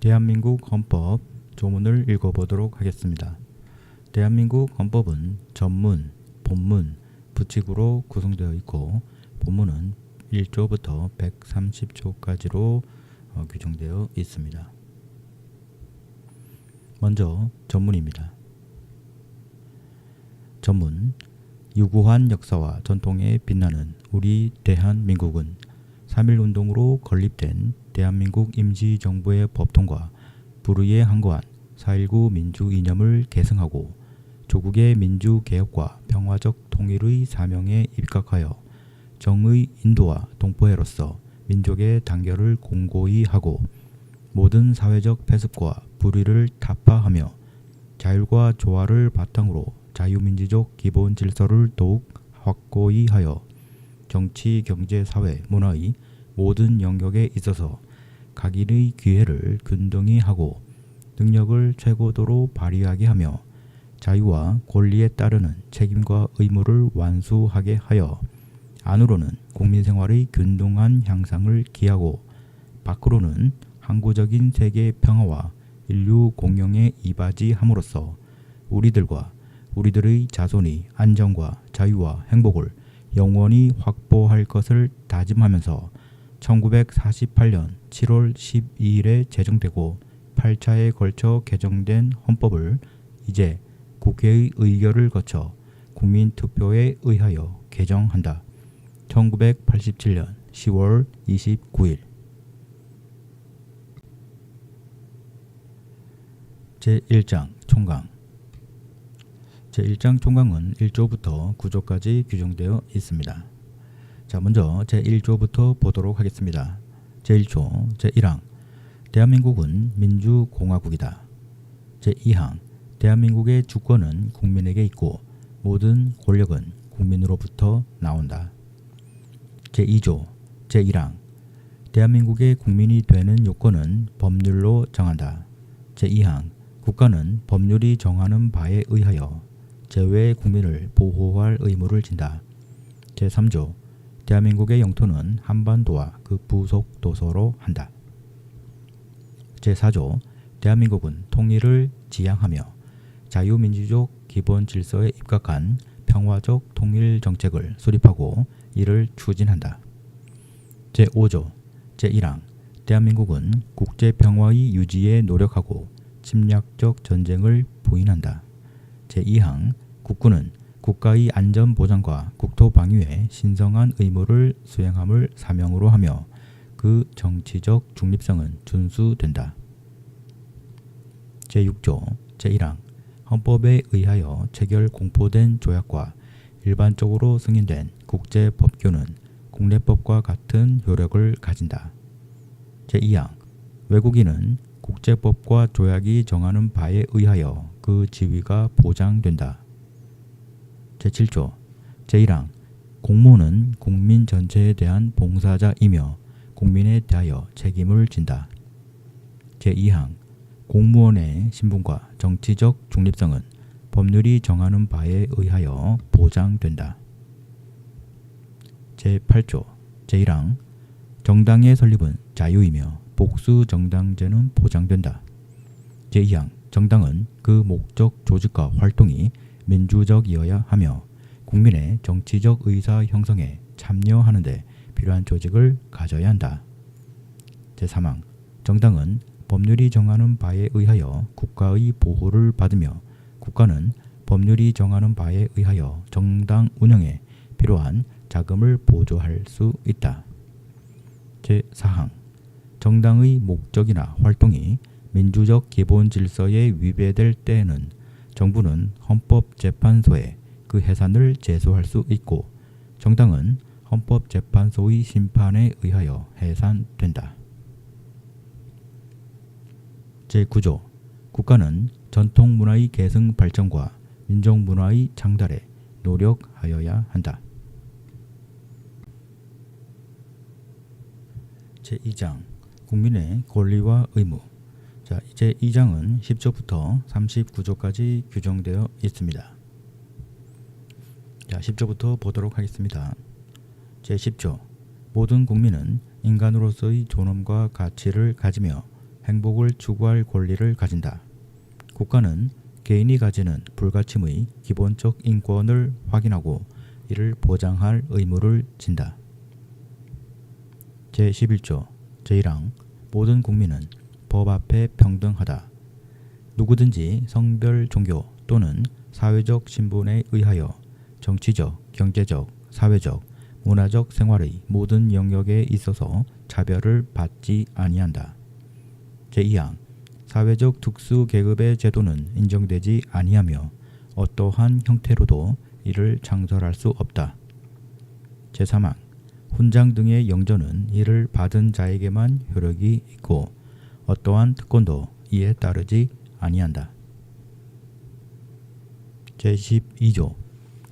대한민국 헌법 조문을 읽어보도록 하겠습니다. 대한민국 헌법은 전문, 본문, 부칙으로 구성되어 있고 본문은 1조부터 130조까지로 규정되어 있습니다. 먼저 전문입니다. 전문, 유구한 역사와 전통에 빛나는 우리 대한민국은 3.1운동으로 건립된 대한민국 임시정부의 법통과 불의에 항거한 4.19 민주이념을 계승하고 조국의 민주개혁과 평화적 통일의 사명에 입각하여 정의 인도와 동포애로서 민족의 단결을 공고히 하고 모든 사회적 폐습과 불의를 타파하며 자율과 조화를 바탕으로 자유민주적 기본 질서를 더욱 확고히 하여 정치, 경제, 사회, 문화의 모든 영역에 있어서 각인의 기회를 균등히 하고 능력을 최고도로 발휘하게 하며 자유와 권리에 따르는 책임과 의무를 완수하게 하여 안으로는 국민생활의 균등한 향상을 기하고 밖으로는 항구적인 세계 평화와 인류 공영에 이바지함으로써 우리들과 우리들의 자손이 안정과 자유와 행복을 영원히 확보할 것을 다짐하면서 1948년 7월 12일에 제정되고 8차에 걸쳐 개정된 헌법을 이제 국회의 의결을 거쳐 국민투표에 의하여 개정한다. 1987년 10월 29일 제1장 총강 제1장 총강은 1조부터 9조까지 규정되어 있습니다. 자, 먼저 제1조부터 보도록 하겠습니다. 제1조 제1항 대한민국은 민주공화국이다. 제2항 대한민국의 주권은 국민에게 있고 모든 권력은 국민으로부터 나온다. 제2조 제1항 대한민국의 국민이 되는 요건은 법률로 정한다. 제2항 국가는 법률이 정하는 바에 의하여 제외의 국민을 보호할 의무를 진다. 제3조 대한민국의 영토는 한반도와 그 부속 도서로 한다. 제4조 대한민국은 통일을 지향하며 자유민주적 기본 질서에 입각한 평화적 통일 정책을 수립하고 이를 추진한다. 제5조 제1항 대한민국은 국제평화의 유지에 노력하고 침략적 전쟁을 부인한다. 제2항 국군은 국가의 안전보장과 국토방위에 신성한 의무를 수행함을 사명으로 하며 그 정치적 중립성은 준수된다. 제6조 제1항 헌법에 의하여 체결 공포된 조약과 일반적으로 승인된 국제법규는 국내법과 같은 효력을 가진다. 제2항 외국인은 국제법과 조약이 정하는 바에 의하여 그 지위가 보장된다. 제7조 제1항 공무원은 국민 전체에 대한 봉사자이며 국민에 대하여 책임을 진다. 제2항 공무원의 신분과 정치적 중립성은 법률이 정하는 바에 의하여 보장된다. 제8조 제1항 정당의 설립은 자유이며 복수정당제는 보장된다. 제2항 정당은 그 목적 조직과 활동이 민주적이어야 하며 국민의 정치적 의사 형성에 참여하는 데 필요한 조직을 가져야 한다. 제3항 정당은 법률이 정하는 바에 의하여 국가의 보호를 받으며 국가는 법률이 정하는 바에 의하여 정당 운영에 필요한 자금을 보조할 수 있다. 제4항 정당의 목적이나 활동이 민주적 기본 질서에 위배될 때에는 정부는 헌법재판소에 그 해산을 제소할 수 있고 정당은 헌법재판소의 심판에 의하여 해산된다. 제9조 국가는 전통문화의 계승 발전과 민족문화의 창달에 노력하여야 한다. 제2장 국민의 권리와 의무 자, 이제 2장은 10조부터 39조까지 규정되어 있습니다. 자, 10조부터 보도록 하겠습니다. 제10조 모든 국민은 인간으로서의 존엄과 가치를 가지며 행복을 추구할 권리를 가진다. 국가는 개인이 가지는 불가침의 기본적 인권을 확인하고 이를 보장할 의무를 진다. 제11조 제1항 모든 국민은 법 앞에 평등하다. 누구든지 성별, 종교 또는 사회적 신분에 의하여 정치적, 경제적, 사회적, 문화적 생활의 모든 영역에 있어서 차별을 받지 아니한다. 제2항 사회적 특수 계급의 제도는 인정되지 아니하며 어떠한 형태로도 이를 창설할 수 없다. 제3항 훈장 등의 영전은 이를 받은 자에게만 효력이 있고 어떠한 특권도 이에 따르지 아니한다. 제12조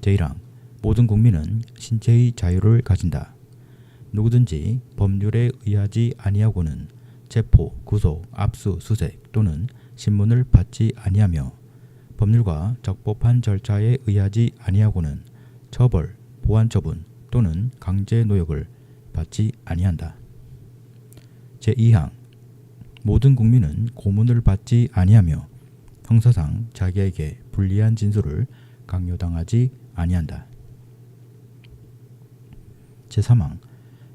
제1항 모든 국민은 신체의 자유를 가진다. 누구든지 법률에 의하지 아니하고는 체포, 구속, 압수, 수색 또는 신문을 받지 아니하며 법률과 적법한 절차에 의하지 아니하고는 처벌, 보안처분 또는 강제 노역을 받지 아니한다. 제2항 모든 국민은 고문을 받지 아니하며 형사상 자기에게 불리한 진술을 강요당하지 아니한다. 제3항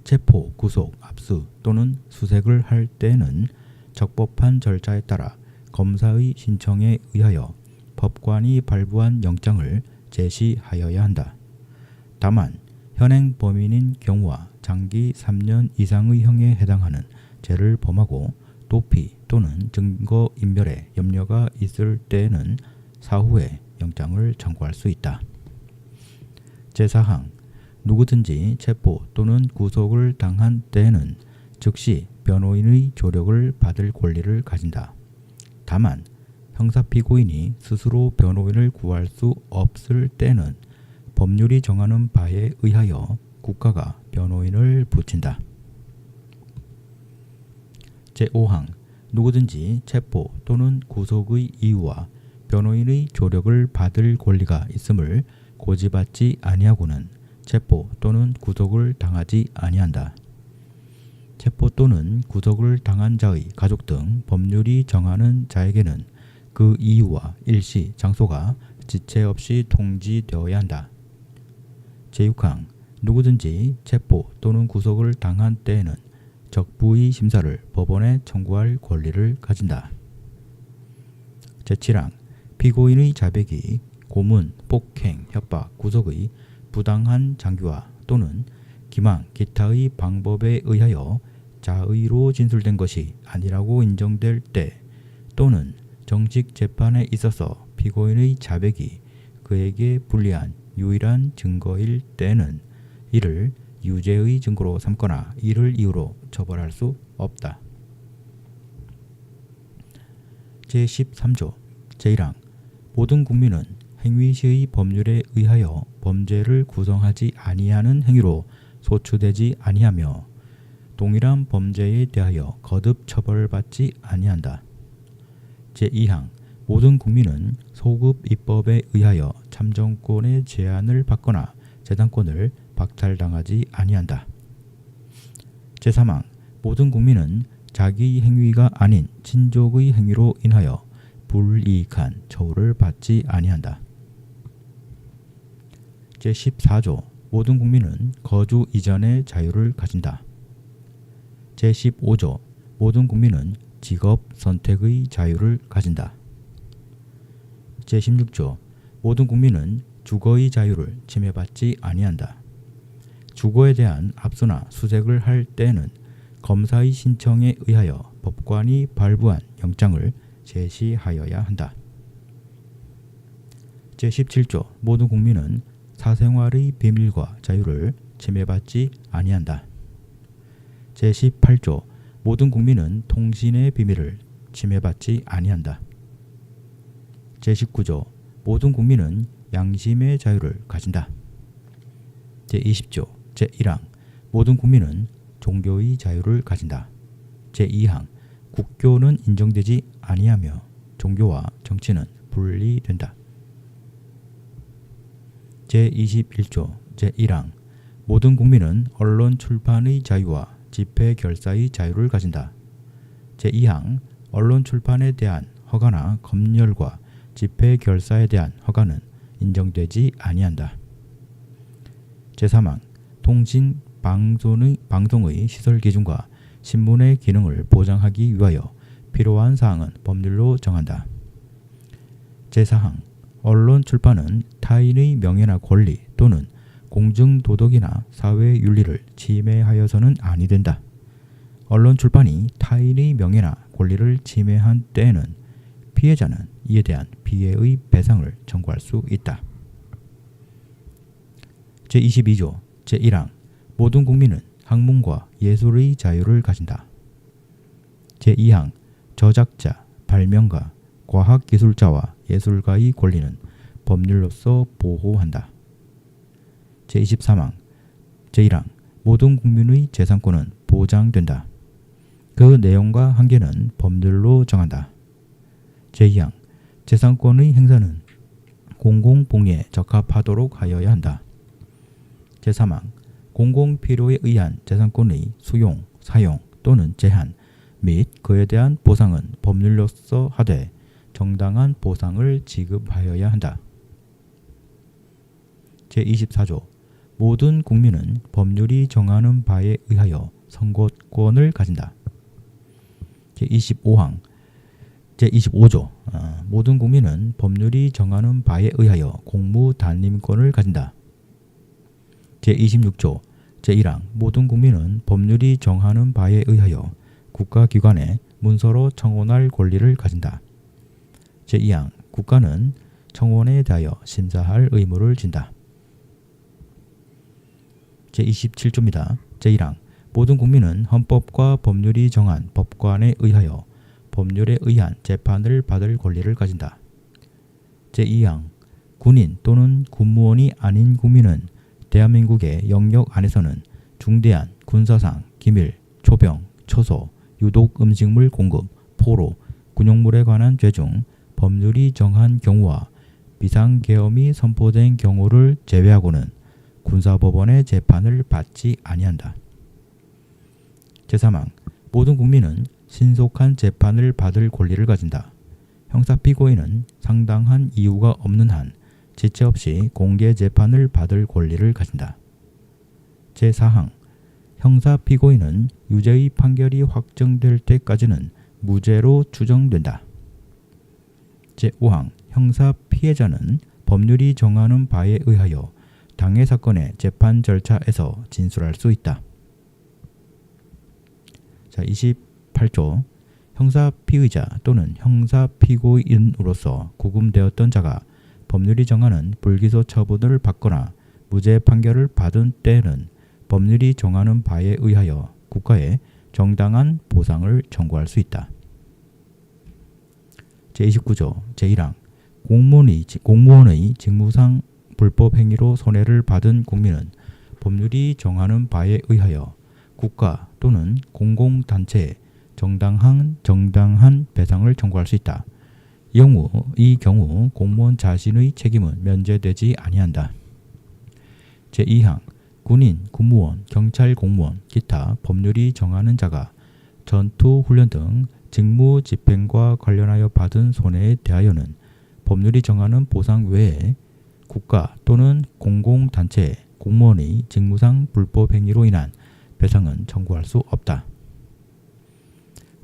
체포, 구속, 압수 또는 수색을 할 때에는 적법한 절차에 따라 검사의 신청에 의하여 법관이 발부한 영장을 제시하여야 한다. 다만 현행 범인인 경우와 장기 3년 이상의 형에 해당하는 죄를 범하고 도피 또는 증거인멸에 염려가 있을 때에는 사후에 영장을 청구할 수 있다. 제4항 누구든지 체포 또는 구속을 당한 때에는 즉시 변호인의 조력을 받을 권리를 가진다. 다만 형사피고인이 스스로 변호인을 구할 수 없을 때는 법률이 정하는 바에 의하여 국가가 변호인을 붙인다. 제5항 누구든지 체포 또는 구속의 이유와 변호인의 조력을 받을 권리가 있음을 고지받지 아니하고는 체포 또는 구속을 당하지 아니한다. 체포 또는 구속을 당한 자의 가족 등 법률이 정하는 자에게는 그 이유와 일시, 장소가 지체 없이 통지되어야 한다. 제6항 누구든지 체포 또는 구속을 당한 때에는 적부의 심사를 법원에 청구할 권리를 가진다. 제7항 피고인의 자백이 고문, 폭행, 협박, 구속의 부당한 장기화 또는 기망, 기타의 방법에 의하여 자의로 진술된 것이 아니라고 인정될 때 또는 정식 재판에 있어서 피고인의 자백이 그에게 불리한 유일한 증거일 때는 이를 유죄의 증거로 삼거나 이를 이유로 처벌할 수 없다. 제13조 제1항 모든 국민은 행위시의 법률에 의하여 범죄를 구성하지 아니하는 행위로 소추되지 아니하며 동일한 범죄에 대하여 거듭 처벌받지 아니한다. 제2항 모든 국민은 소급 입법에 의하여 참정권의 제한을 받거나 재단권을 박탈당하지 아니한다. 제3항 모든 국민은 자기 행위가 아닌 친족의 행위로 인하여 불이익한 처우를 받지 아니한다. 제14조 모든 국민은 거주 이전의 자유를 가진다. 제15조 모든 국민은 직업 선택의 자유를 가진다. 제16조 모든 국민은 주거의 자유를 침해받지 아니한다. 주거에 대한 압수나 수색을 할 때에는 검사의 신청에 의하여 법관이 발부한 영장을 제시하여야 한다. 제17조 모든 국민은 사생활의 비밀과 자유를 침해받지 아니한다. 제18조 모든 국민은 통신의 비밀을 침해받지 아니한다. 제19조 모든 국민은 양심의 자유를 가진다. 제20조 제1항 모든 국민은 종교의 자유를 가진다. 제2항 국교는 인정되지 아니하며 종교와 정치는 분리된다. 제21조 제1항 모든 국민은 언론 출판의 자유와 집회 결사의 자유를 가진다. 제2항 언론 출판에 대한 허가나 검열과 집회 결사에 대한 허가는 인정되지 아니한다. 제3항 통신 방송의 시설 기준과 신문의 기능을 보장하기 위하여 필요한 사항은 법률로 정한다. 제4항 언론 출판은 타인의 명예나 권리 또는 공중도덕이나 사회윤리를 침해하여서는 아니 된다. 언론 출판이 타인의 명예나 권리를 침해한 때에는 피해자는 이에 대한 피해의 배상을 청구할 수 있다. 제22조 제1항 모든 국민은 학문과 예술의 자유를 가진다. 제2항 저작자, 발명가, 과학기술자와 예술가의 권리는 법률로서 보호한다. 제23항 제1항 모든 국민의 재산권은 보장된다. 그 내용과 한계는 법률로 정한다. 제2항 재산권의 행사는 공공복리에 적합하도록 하여야 한다. 제3항 공공필요에 의한 재산권의 수용, 사용 또는 제한 및 그에 대한 보상은 법률로서 하되 정당한 보상을 지급하여야 한다. 제24조 모든 국민은 법률이 정하는 바에 의하여 선거권을 가진다. 제25조 모든 국민은 법률이 정하는 바에 의하여 공무단임권을 가진다. 제26조 제1항 모든 국민은 법률이 정하는 바에 의하여 국가기관에 문서로 청원할 권리를 가진다. 제2항 국가는 청원에 대하여 심사할 의무를 진다. 제27조입니다. 제1항 모든 국민은 헌법과 법률이 정한 법관에 의하여 법률에 의한 재판을 받을 권리를 가진다. 제2항 군인 또는 군무원이 아닌 국민은 대한민국의 영역 안에서는 중대한 군사상, 기밀, 초병, 초소, 유독 음식물 공급, 포로, 군용물에 관한 죄 중 법률이 정한 경우와 비상계엄이 선포된 경우를 제외하고는 군사법원의 재판을 받지 아니한다. 제3항 모든 국민은 신속한 재판을 받을 권리를 가진다. 형사피고인은 상당한 이유가 없는 한 지체 없이 공개 재판을 받을 권리를 가진다. 제4항 형사피고인은 유죄의 판결이 확정될 때까지는 무죄로 추정된다. 제5항 형사피해자는 법률이 정하는 바에 의하여 당해 사건의 재판 절차에서 진술할 수 있다. 자, 28조 형사피의자 또는 형사피고인으로서 구금되었던 자가 법률이 정하는 불기소 처분을 받거나 무죄 판결을 받은 때에는 법률이 정하는 바에 의하여 국가에 정당한 보상을 청구할 수 있다. 제29조 제1항 공무원의 직무상 불법 행위로 손해를 받은 국민은 법률이 정하는 바에 의하여 국가 또는 공공단체에 정당한 배상을 청구할 수 있다. 이 경우 공무원 자신의 책임은 면제되지 아니한다. 제2항 군인, 군무원, 경찰 공무원, 기타 법률이 정하는 자가 전투, 훈련 등 직무 집행과 관련하여 받은 손해에 대하여는 법률이 정하는 보상 외에 국가 또는 공공단체 공무원의 직무상 불법 행위로 인한 배상은 청구할 수 없다.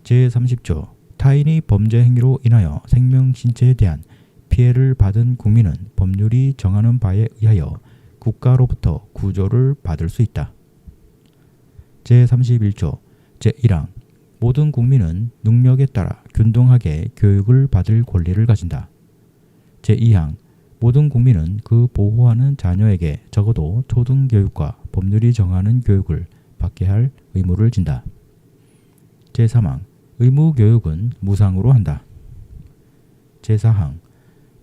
제30조 타인의 범죄 행위로 인하여 생명, 신체에 대한 피해를 받은 국민은 법률이 정하는 바에 의하여 국가로부터 구조를 받을 수 있다. 제31조 제1항 모든 국민은 능력에 따라 균등하게 교육을 받을 권리를 가진다. 제2항 모든 국민은 그 보호하는 자녀에게 적어도 초등교육과 법률이 정하는 교육을 받게 할 의무를 진다. 제3항 의무교육은 무상으로 한다. 제4항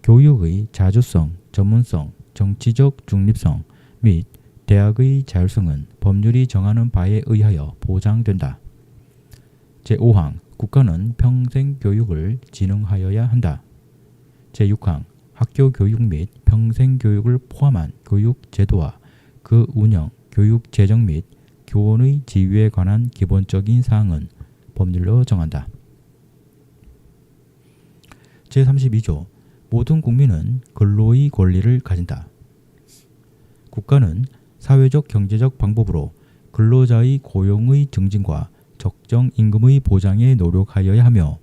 교육의 자주성, 전문성, 정치적 중립성 및 대학의 자율성은 법률이 정하는 바에 의하여 보장된다. 제5항 국가는 평생교육을 진흥하여야 한다. 제6항 학교 교육 및 평생교육을 포함한 교육제도와 그 운영, 교육재정 및 교원의 지위에 관한 기본적인 사항은 법률로 정한다. 제32조 모든 국민은 근로의 권리를 가진다. 국가는 사회적 경제적 방법으로 근로자의 고용의 증진과 적정 임금의 보장에 노력하여야 하며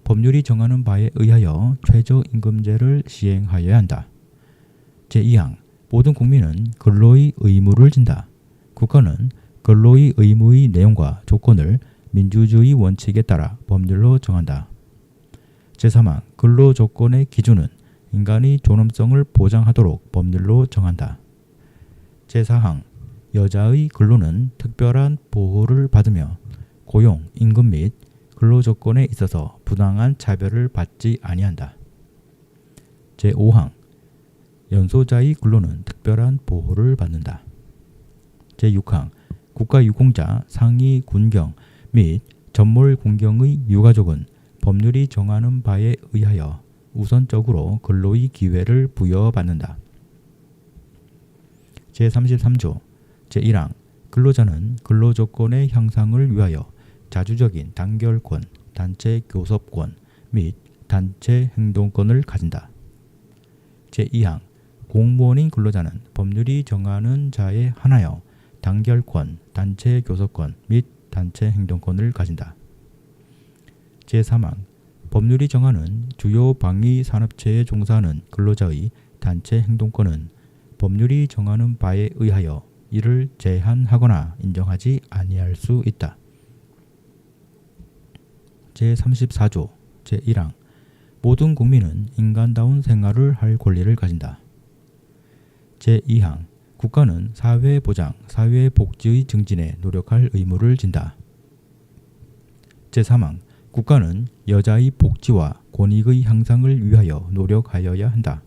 법률이 정하는 바에 의하여 최저임금제를 시행하여야 한다. 제2항 모든 국민은 근로의 의무를 진다. 국가는 근로의 의무의 내용과 조건을 민주주의 원칙에 따라 법률로 정한다. 제3항 근로조건의 기준은 인간의 존엄성을 보장하도록 법률로 정한다. 제4항 여자의 근로는 특별한 보호를 받으며 고용, 임금 및 근로조건에 있어서 부당한 차별을 받지 아니한다. 제5항 연소자의 근로는 특별한 보호를 받는다. 제6항 국가유공자, 상위 군경 및 전몰 군경의 유가족은 법률이 정하는 바에 의하여 우선적으로 근로의 기회를 부여받는다. 제33조 제1항 근로자는 근로조건의 향상을 위하여 자주적인 단결권, 단체 교섭권 및 단체 행동권을 가진다. 제2항 공무원인 근로자는 법률이 정하는 자에 한하여 단결권, 단체 교섭권 및 단체 행동권을 가진다. 제3항 법률이 정하는 주요 방위 산업체에 종사하는 근로자의 단체 행동권은 법률이 정하는 바에 의하여 이를 제한하거나 인정하지 아니할 수 있다. 제34조 제1항 모든 국민은 인간다운 생활을 할 권리를 가진다. 제2항 국가는 사회보장, 사회복지의 증진에 노력할 의무를 진다. 제3항 국가는 여자의 복지와 권익의 향상을 위하여 노력하여야 한다.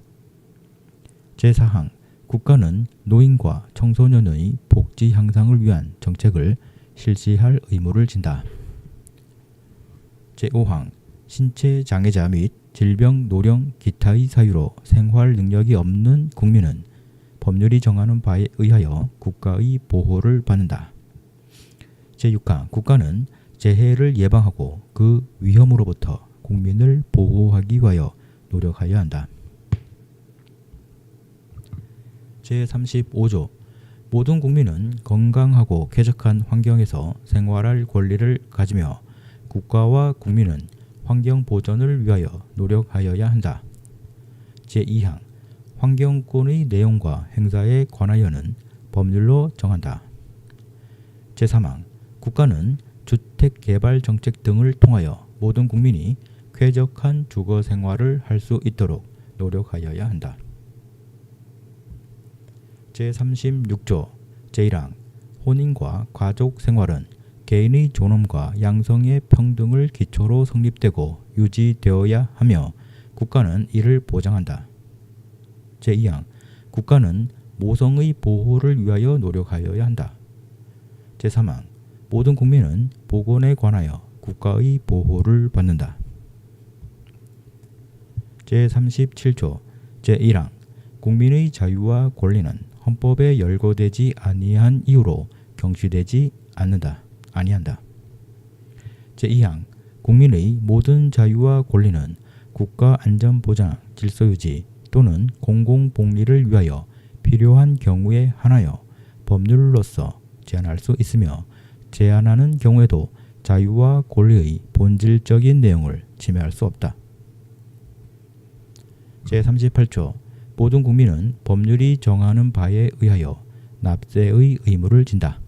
제4항 국가는 노인과 청소년의 복지 향상을 위한 정책을 실시할 의무를 진다. 제5항 신체 장애자 및 질병, 노령, 기타의 사유로 생활 능력이 없는 국민은 법률이 정하는 바에 의하여 국가의 보호를 받는다. 제6항 국가는 재해를 예방하고 그 위험으로부터 국민을 보호하기 위하여 노력하여야 한다. 제35조 모든 국민은 건강하고 쾌적한 환경에서 생활할 권리를 가지며 국가와 국민은 환경 보전을 위하여 노력하여야 한다. 제2항 환경권의 내용과 행사에 관하여는 법률로 정한다. 제3항 국가는 주택개발 정책 등을 통하여 모든 국민이 쾌적한 주거 생활을 할 수 있도록 노력하여야 한다. 제36조 제1항 혼인과 가족 생활은 개인의 존엄과 양성의 평등을 기초로 성립되고 유지되어야 하며 국가는 이를 보장한다. 제2항 국가는 모성의 보호를 위하여 노력하여야 한다. 제3항 모든 국민은 보건에 관하여 국가의 보호를 받는다. 제37조 제1항 국민의 자유와 권리는 헌법에 열거되지 아니한 이유로 경시되지 아니한다. 제2항 국민의 모든 자유와 권리는 국가 안전보장, 질서유지 또는 공공복리를 위하여 필요한 경우에 한하여 법률로서 제한할 수 있으며 제한하는 경우에도 자유와 권리의 본질적인 내용을 침해할 수 없다. 제38조 모든 국민은 법률이 정하는 바에 의하여 납세의 의무를 진다.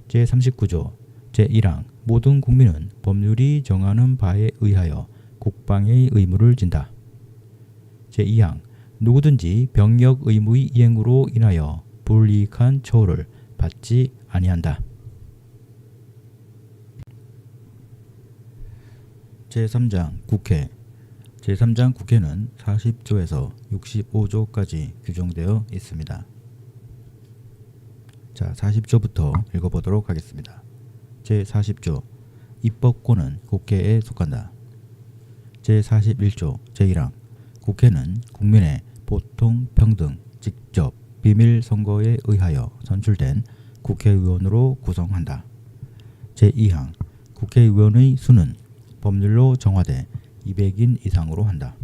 제39조 제1항 모든 국민은 법률이 정하는 바에 의하여 국방의 의무를 진다. 제2항 누구든지 병역 의무의 이행으로 인하여 불이익한 처우를 받지 아니한다. 제3장 국회 제3장 국회는 40조에서 65조까지 규정되어 있습니다. 자, 40조부터 읽어보도록 하겠습니다. 제40조 입법권은 국회에 속한다. 제41조 제1항 국회는 국민의 보통, 평등, 직접, 비밀 선거에 의하여 선출된 국회의원으로 구성한다. 제2항 국회의원의 수는 법률로 정하되 200인 이상으로 한다.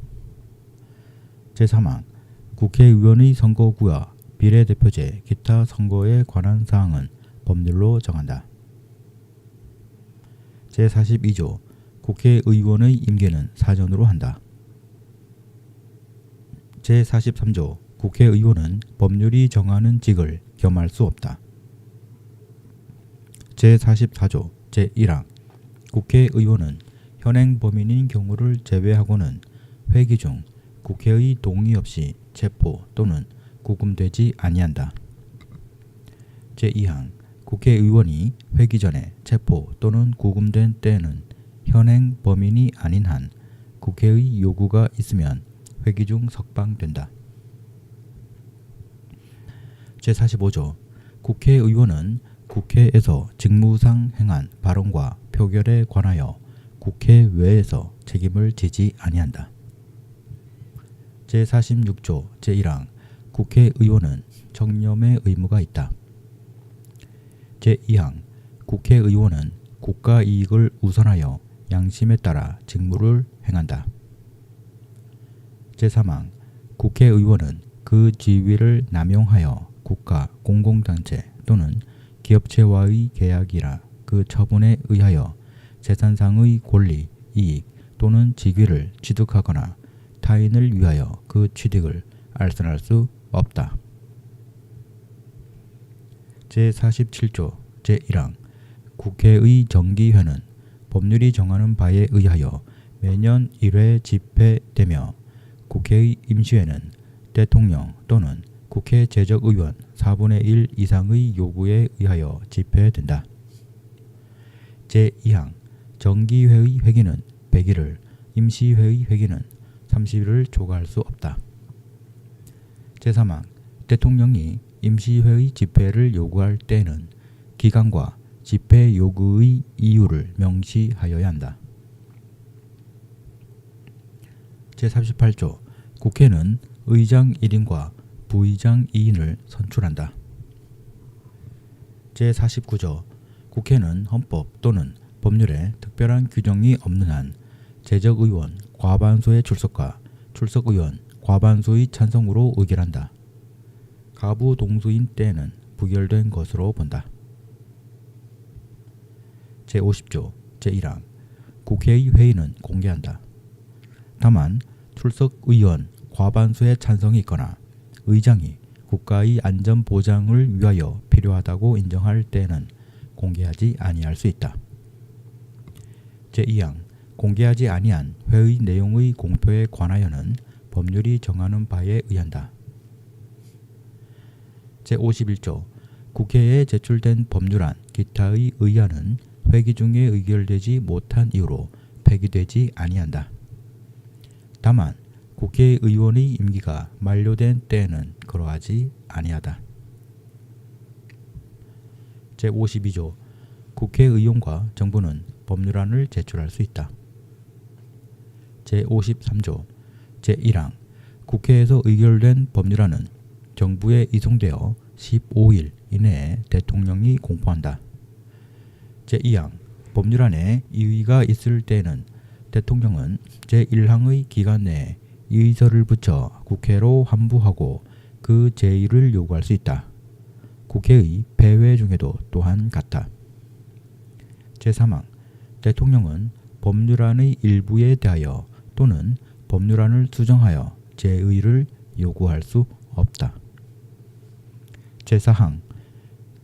제3항 국회의원의 선거구와 비례대표제, 기타 선거에 관한 사항은 법률로 정한다. 제42조 국회의원의 임기는 사전으로 한다. 제43조 국회의원은 법률이 정하는 직을 겸할 수 없다. 제44조 제1항 국회의원은 현행 범인인 경우를 제외하고는 회기 중 국회의 동의 없이 체포 또는 구금되지 아니한다. 제2항 국회의원이 회기 전에 체포 또는 구금된 때에는 현행 범인이 아닌 한 국회의 요구가 있으면 회기 중 석방된다. 제45조 국회의원은 국회에서 직무상 행한 발언과 표결에 관하여 국회 외에서 책임을 지지 아니한다. 제46조 제1항 국회의원은 청렴의 의무가 있다. 제2항 국회의원은 국가이익을 우선하여 양심에 따라 직무를 행한다. 제3항 국회의원은 그 지위를 남용하여 국가, 공공단체 또는 기업체와의 계약이나 그 처분에 의하여 재산상의 권리, 이익 또는 직위를 취득하거나 타인을 위하여 그 취득을 알선할 수 없다. 제47조 제1항 국회의 정기회는 법률이 정하는 바에 의하여 매년 1회 집회되며 국회의 임시회는 대통령 또는 국회 제적의원 4분의 1 이상의 요구에 의하여 집회된다. 제2항 정기회의 회기는 100일을, 임시회의 회기는 30일을 초과할 수 없다. 제3항 대통령이 임시회의 집회를 요구할 때에는 기간과 집회 요구의 이유를 명시하여야 한다. 제38조 국회는 의장 1인과 부의장 2인을 선출한다. 제49조 국회는 헌법 또는 법률에 특별한 규정이 없는 한 제적의원 과반수의 출석과 출석의원 과반수의 찬성으로 의결한다. 가부 동수인 때에는 부결된 것으로 본다. 제50조 제1항 국회의 회의는 공개한다. 다만 출석의원 과반수의 찬성이 있거나 의장이 국가의 안전 보장을 위하여 필요하다고 인정할 때에는 공개하지 아니할 수 있다. 제2항 공개하지 아니한 회의 내용의 공표에 관하여는 법률이 정하는 바에 의한다. 제51조 국회에 제출된 법률안, 기타의 의안은 회기 중에 의결되지 못한 이유로 폐기되지 아니한다. 다만 국회의원의 임기가 만료된 때에는 그러하지 아니하다. 제52조 국회의원과 정부는 법률안을 제출할 수 있다. 제53조 제1항 국회에서 의결된 법률안은 정부에 이송되어 15일 이내에 대통령이 공포한다. 제2항 법률안에 이의가 있을 때에는 대통령은 제1항의 기간 내에 이의서를 붙여 국회로 환부하고 그 제의를 요구할 수 있다. 국회의 폐회 중에도 또한 같다. 제3항 대통령은 법률안의 일부에 대하여 또는 법률안을 수정하여 제의를 요구할 수 없다. 제4항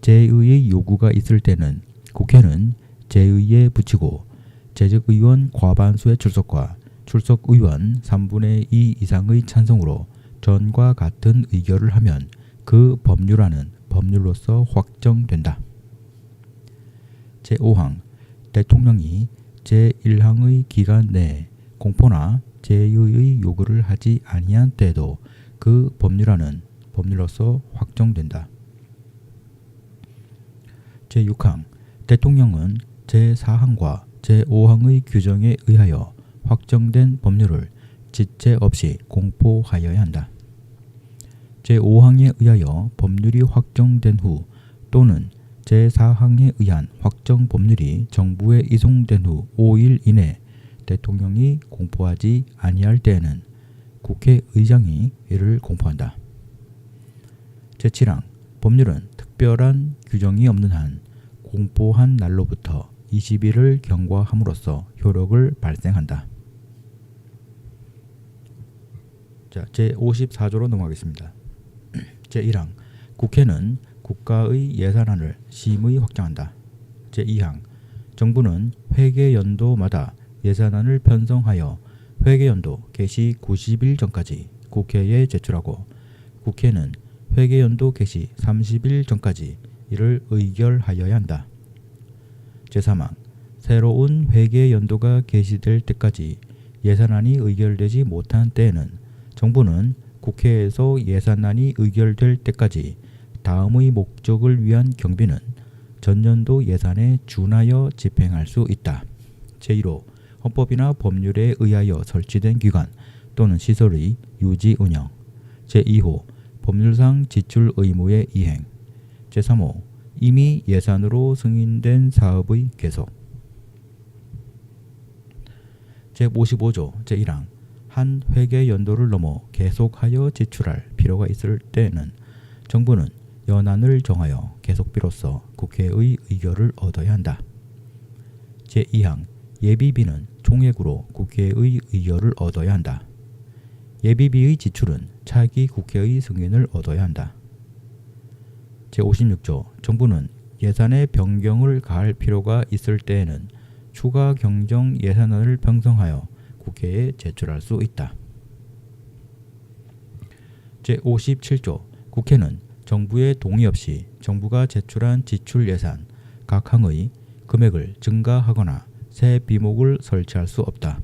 제의의 요구가 있을 때는 국회는 제의에 붙이고 제적의원 과반수의 출석과 출석의원 3분의 2 이상의 찬성으로 전과 같은 의결을 하면 그 법률안은 법률로서 확정된다. 제5항 대통령이 제1항의 기간 내에 공포나 제의의 요구를 하지 아니한 때에도 그 법률안은 법률로서 확정된다. 제6항 대통령은 제4항과 제5항의 규정에 의하여 확정된 법률을 지체 없이 공포하여야 한다. 제5항에 의하여 법률이 확정된 후 또는 제4항에 의한 확정 법률이 정부에 이송된 후 5일 이내 대통령이 공포하지 아니할 때에는 국회의장이 이를 공포한다. 제7항 법률은 특별한 규정이 없는 한 공포한 날로부터 20일을 경과함으로써 효력을 발생한다. 자, 제54조로 넘어가겠습니다. 제1항 국회는 국가의 예산안을 심의 확정한다. 제2항 정부는 회계연도마다 예산안을 편성하여 회계연도 개시 90일 전까지 국회에 제출하고 국회는 회계연도 개시 30일 전까지 이를 의결하여야 한다. 제3항 새로운 회계연도가 개시될 때까지 예산안이 의결되지 못한 때에는 정부는 국회에서 예산안이 의결될 때까지 다음의 목적을 위한 경비는 전년도 예산에 준하여 집행할 수 있다. 제1호 헌법이나 법률에 의하여 설치된 기관 또는 시설의 유지 운영. 제2호 법률상 지출 의무의 이행. 제3호 이미 예산으로 승인된 사업의 계속. 제55조 제1항 한 회계연도를 넘어 계속하여 지출할 필요가 있을 때에는 정부는 연한을 정하여 계속비로서 국회의 의결을 얻어야 한다. 제2항 예비비는 총액으로 국회의 의결을 얻어야 한다. 예비비의 지출은 차기 국회의 승인을 얻어야 한다. 제56조 정부는 예산의 변경을 가할 필요가 있을 때에는 추가 경정 예산안을 편성하여 국회에 제출할 수 있다. 제57조 국회는 정부의 동의 없이 정부가 제출한 지출 예산 각 항의 금액을 증가하거나 새 비목을 설치할 수 없다.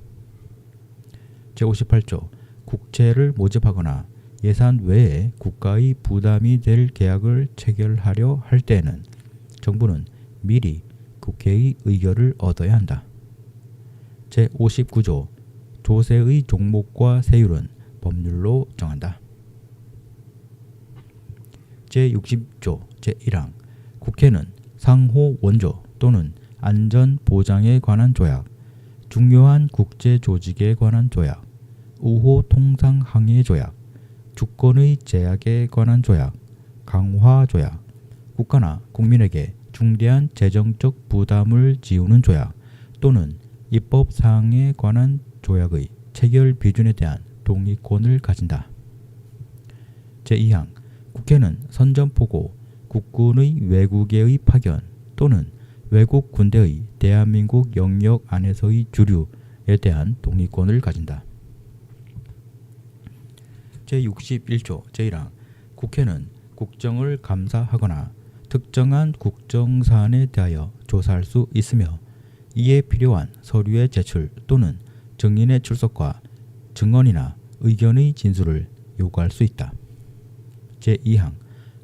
제58조 국채를 모집하거나 예산 외에 국가의 부담이 될 계약을 체결하려 할 때에는 정부는 미리 국회의 의결을 얻어야 한다. 제59조 조세의 종목과 세율은 법률로 정한다. 제60조 제1항 국회는 상호 원조 또는 안전 보장에 관한 조약, 중요한 국제 조직에 관한 조약, 우호 통상 항해 조약, 주권의 제약에 관한 조약, 강화 조약, 국가나 국민에게 중대한 재정적 부담을 지우는 조약 또는 입법 사항에 관한 조약의 체결 비준에 대한 동의권을 가진다. 제2항 국회는 선전포고 국군의 외국에의 파견 또는 외국 군대의 대한민국 영역 안에서의 주류에 대한 동의권을 가진다. 제61조 제1항 국회는 국정을 감사하거나 특정한 국정사안에 대하여 조사할 수 있으며 이에 필요한 서류의 제출 또는 증인의 출석과 증언이나 의견의 진술을 요구할 수 있다. 제2항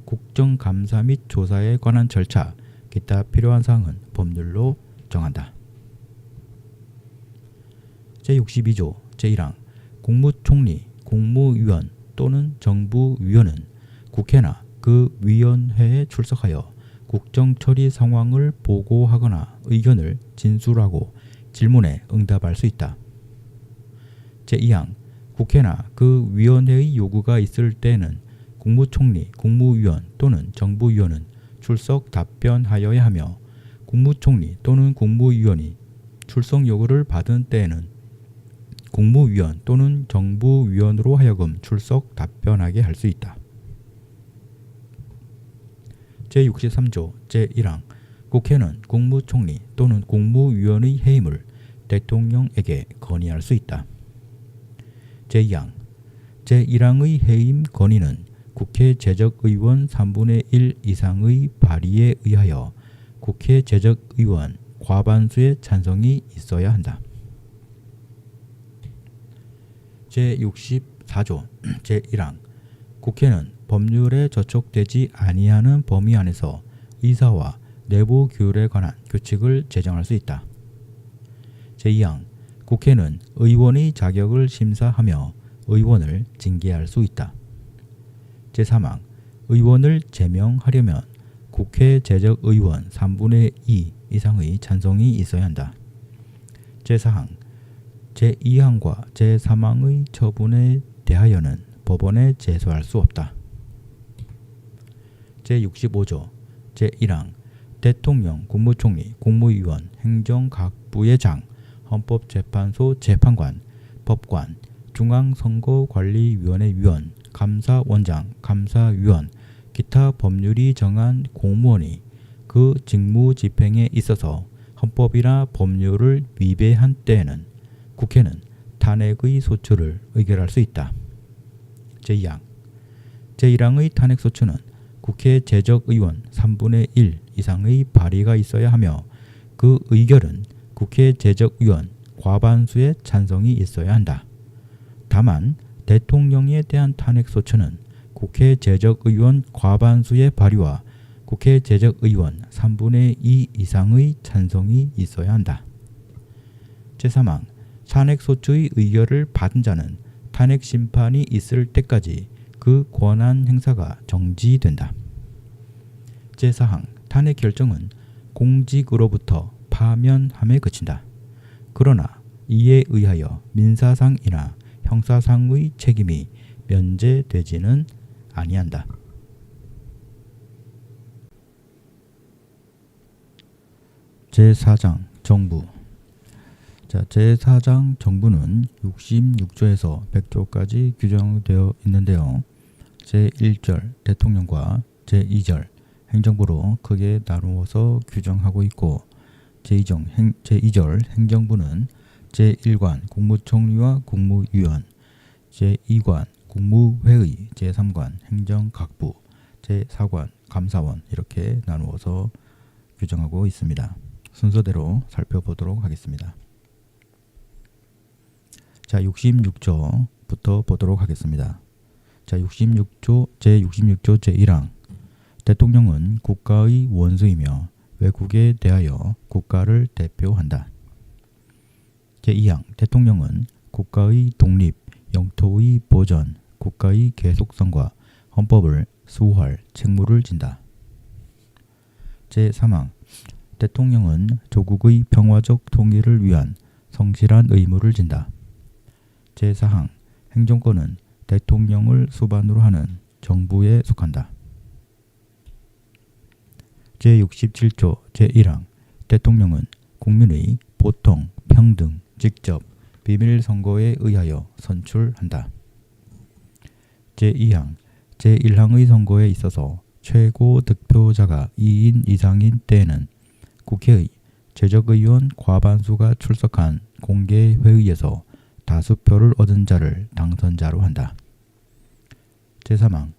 국정감사 및 조사에 관한 절차, 기타 필요한 사항은 법률로 정한다. 제62조 제1항 국무총리, 국무위원 또는 정부위원은 국회나 그 위원회에 출석하여 국정처리 상황을 보고하거나 의견을 진술하고 질문에 응답할 수 있다. 제2항 국회나 그 위원회의 요구가 있을 때에는 국무총리, 국무위원 또는 정부위원은 출석 답변하여야 하며 국무총리 또는 국무위원이 출석 요구를 받은 때에는 국무위원 또는 정부위원으로 하여금 출석 답변하게 할 수 있다. 제63조 제1항 국회는 국무총리 또는 국무위원의 해임을 대통령에게 건의할 수 있다. 제2항 제1항의 해임 건의는 국회 제적의원 3분의 1 이상의 발의에 의하여 국회 제적의원 과반수의 찬성이 있어야 한다. 제64조 제1항 국회는 법률에 저촉되지 아니하는 범위 안에서 의사와 내부 규율에 관한 규칙을 제정할 수 있다. 제2항 국회는 의원의 자격을 심사하며 의원을 징계할 수 있다. 제3항 의원을 제명하려면 국회 제적의원 3분의 2 이상의 찬성이 있어야 한다. 제4항 제2항과 제3항의 처분에 대하여는 법원에 제소할 수 없다. 제65조 제1항 대통령, 국무총리, 국무위원, 행정각부의 장, 헌법재판소 재판관, 법관, 중앙선거관리위원회 위원, 감사원장, 감사위원, 기타 법률이 정한 공무원이 그 직무 집행에 있어서 헌법이나 법률을 위배한 때에는 국회는 탄핵의 소추를 의결할 수 있다. 제2항 제1항의 탄핵소추는 국회 제적의원 3분의 1 이상의 발의가 있어야 하며 그 의결은 국회 제적의원 과반수의 찬성이 있어야 한다. 다만 대통령에 대한 탄핵소추는 국회 제적의원 과반수의 발의와 국회 제적의원 3분의 2 이상의 찬성이 있어야 한다. 제3항 탄핵소추의 의결을 받은 자는 탄핵심판이 있을 때까지 그 권한 행사가 정지된다. 제4항 탄핵 결정은 공직으로부터 파면함에 그친다. 그러나 이에 의하여 민사상이나 형사상의 책임이 면제되지는 아니한다. 제4장 정부 제4장 정부는 66조에서 100조까지 규정되어 있는데요. 제1절 대통령과 제2절 행정부로 크게 나누어서 규정하고 있고 제2절 행정부는 제1관 국무총리와 국무위원, 제2관 국무회의, 제3관 행정각부, 제4관 감사원 이렇게 나누어서 규정하고 있습니다. 순서대로 살펴보도록 하겠습니다. 자, 66조부터 보도록 하겠습니다. 자, 66조 제66조 제1항 대통령은 국가의 원수이며 외국에 대하여 국가를 대표한다. 제2항 대통령은 국가의 독립, 영토의 보전, 국가의 계속성과 헌법을 수호할 책무를 진다. 제3항 대통령은 조국의 평화적 통일을 위한 성실한 의무를 진다. 제4항 행정권은 대통령을 수반으로 하는 정부에 속한다. 제67조 제1항 대통령은 국민의 보통, 평등, 직접, 비밀 선거에 의하여 선출한다. 제2항 제1항의 선거에 있어서 최고 득표자가 2인 이상인 때에는 국회의 제적의원 과반수가 출석한 공개회의에서 다수표를 얻은 자를 당선자로 한다. 제3항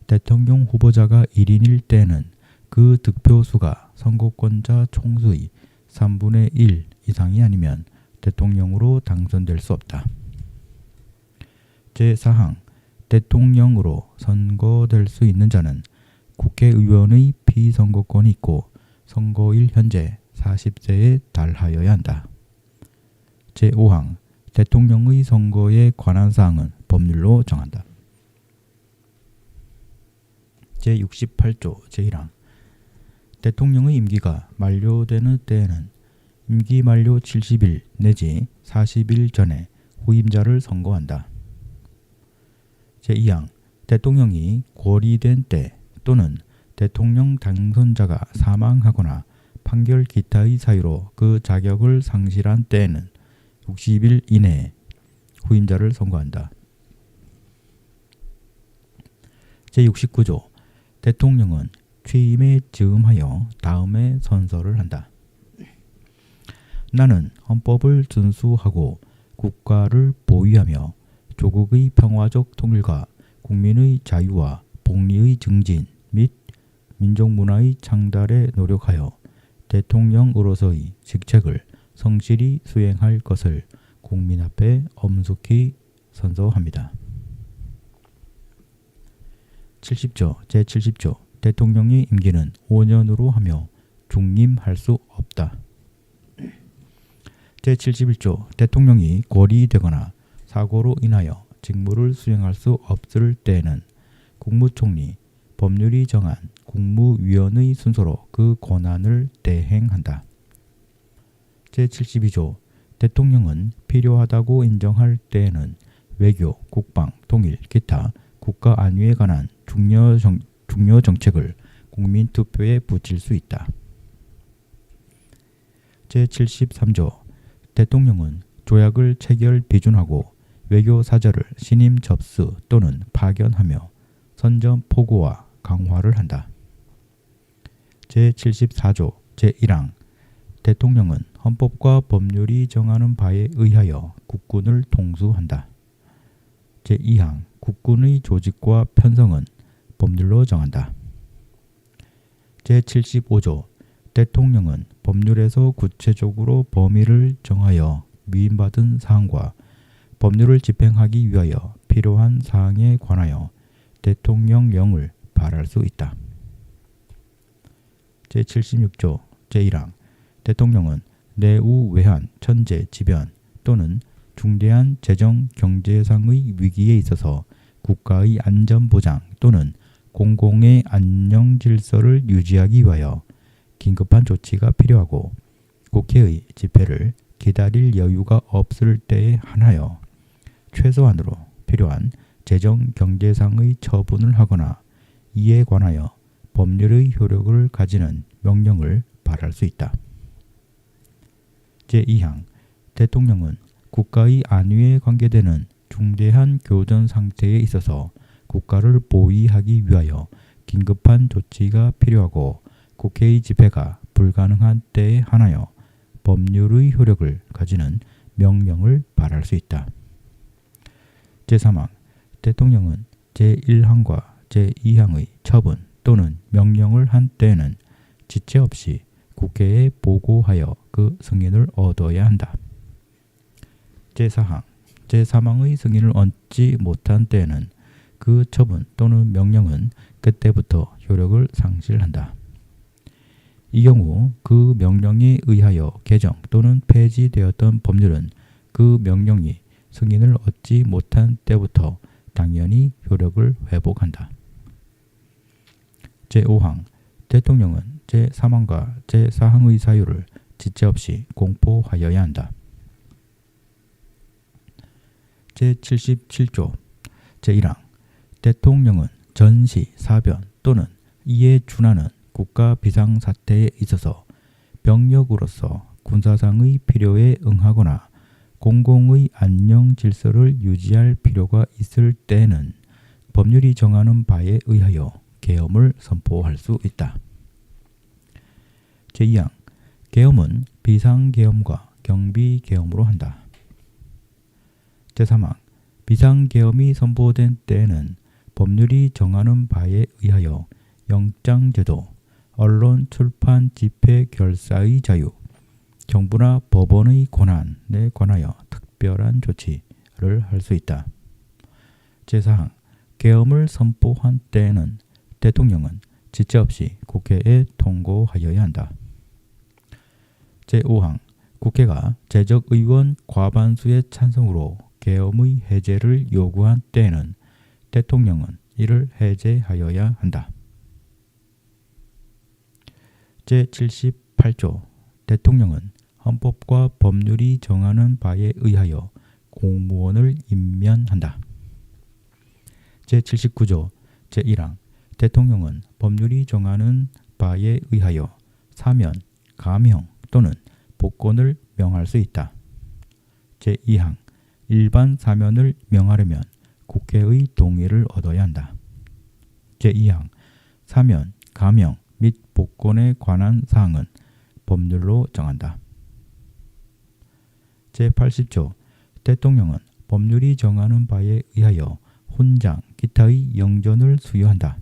대통령 후보자가 1인일 때에는 그 득표수가 선거권자 총수의 3분의 1 이상이 아니면 대통령으로 당선될 수 없다. 제4항 대통령으로 선거될 수 있는 자는 국회의원의 피선거권이 있고 선거일 현재 40세에 달하여야 한다. 제5항 대통령의 선거에 관한 사항은 법률로 정한다. 제68조 제1항 대통령의 임기가 만료되는 때에는 임기 만료 70일 내지 40일 전에 후임자를 선거한다. 제2항 대통령이 고리된 때 또는 대통령 당선자가 사망하거나 판결 기타의 사유로 그 자격을 상실한 때에는 60일 이내에 후임자를 선거한다. 제69조 대통령은 취임에 즈음하여 다음에 선서를 한다. 나는 헌법을 준수하고 국가를 보위하며 조국의 평화적 통일과 국민의 자유와 복리의 증진 및 민족문화의 창달에 노력하여 대통령으로서의 직책을 성실히 수행할 것을 국민 앞에 엄숙히 선서합니다. 70조 제70조 대통령의 임기는 5년으로 하며 중임할 수 없다. 제71조 대통령이 고리되거나 사고로 인하여 직무를 수행할 수 없을 때에는 국무총리, 법률이 정한 국무위원의 순서로 그 권한을 대행한다. 제72조 대통령은 필요하다고 인정할 때에는 외교, 국방, 통일, 기타 국가 안위에 관한 중요 정책을 국민 투표에 붙일 수 있다. 제73조 대통령은 조약을 체결 비준하고 외교 사절을 신임 접수 또는 파견하며 선전 포고와 강화를 한다. 제74조 제1항 대통령은 헌법과 법률이 정하는 바에 의하여 국군을 통수한다. 제2항 국군의 조직과 편성은 법률로 정한다. 제75조 대통령은 법률에서 구체적으로 범위를 정하여 위임받은 사항과 법률을 집행하기 위하여 필요한 사항에 관하여 대통령령을 발할 수 있다. 제76조 제1항 대통령은 내우 외환 천재 지변 또는 중대한 재정 경제상의 위기에 있어서 국가의 안전보장 또는 공공의 안녕 질서를 유지하기 위하여 긴급한 조치가 필요하고 국회의 집회를 기다릴 여유가 없을 때에 한하여 최소한으로 필요한 재정 경제상의 처분을 하거나 이에 관하여 법률의 효력을 가지는 명령을 발할 수 있다. 제2항 대통령은 국가의 안위에 관계되는 중대한 교전 상태에 있어서 국가를 보위하기 위하여 긴급한 조치가 필요하고 국회의 집회가 불가능한 때에 한하여 법률의 효력을 가지는 명령을 발할 수 있다. 제3항 대통령은 제1항과 제2항의 처분 또는 명령을 한 때에는 지체 없이 국회에 보고하여 그 승인을 얻어야 한다. 제4항 제3항의 승인을 얻지 못한 때에는 그 처분 또는 명령은 그때부터 효력을 상실한다. 이 경우 그 명령에 의하여 개정 또는 폐지되었던 법률은 그 명령이 승인을 얻지 못한 때부터 당연히 효력을 회복한다. 제5항 대통령은 제3항과 제4항의 사유를 지체 없이 공포하여야 한다. 제77조 제1항 대통령은 전시, 사변 또는 이에 준하는 국가 비상사태에 있어서 병력으로서 군사상의 필요에 응하거나 공공의 안녕 질서를 유지할 필요가 있을 때에는 법률이 정하는 바에 의하여 계엄을 선포할 수 있다. 제2항 계엄은 비상계엄과 경비계엄으로 한다. 제3항 비상계엄이 선포된 때에는 법률이 정하는 바에 의하여 영장제도, 언론 출판 집회 결사의 자유, 정부나 법원의 권한에 관하여 특별한 조치를 할 수 있다. 제4항 계엄을 선포한 때에는 대통령은 지체 없이 국회에 통고하여야 한다. 제5항 국회가 재적의원 과반수의 찬성으로 계엄의 해제를 요구한 때에는 대통령은 이를 해제하여야 한다. 제78조 대통령은 헌법과 법률이 정하는 바에 의하여 공무원을 임면한다. 제79조 제1항 대통령은 법률이 정하는 바에 의하여 사면, 감형 또는 복권을 명할 수 있다. 제2항 일반 사면을 명하려면 국회의 동의를 얻어야 한다. 제2항 사면, 감형 및 복권에 관한 사항은 법률로 정한다. 제80조 대통령은 법률이 정하는 바에 의하여 훈장, 기타의 영전을 수여한다.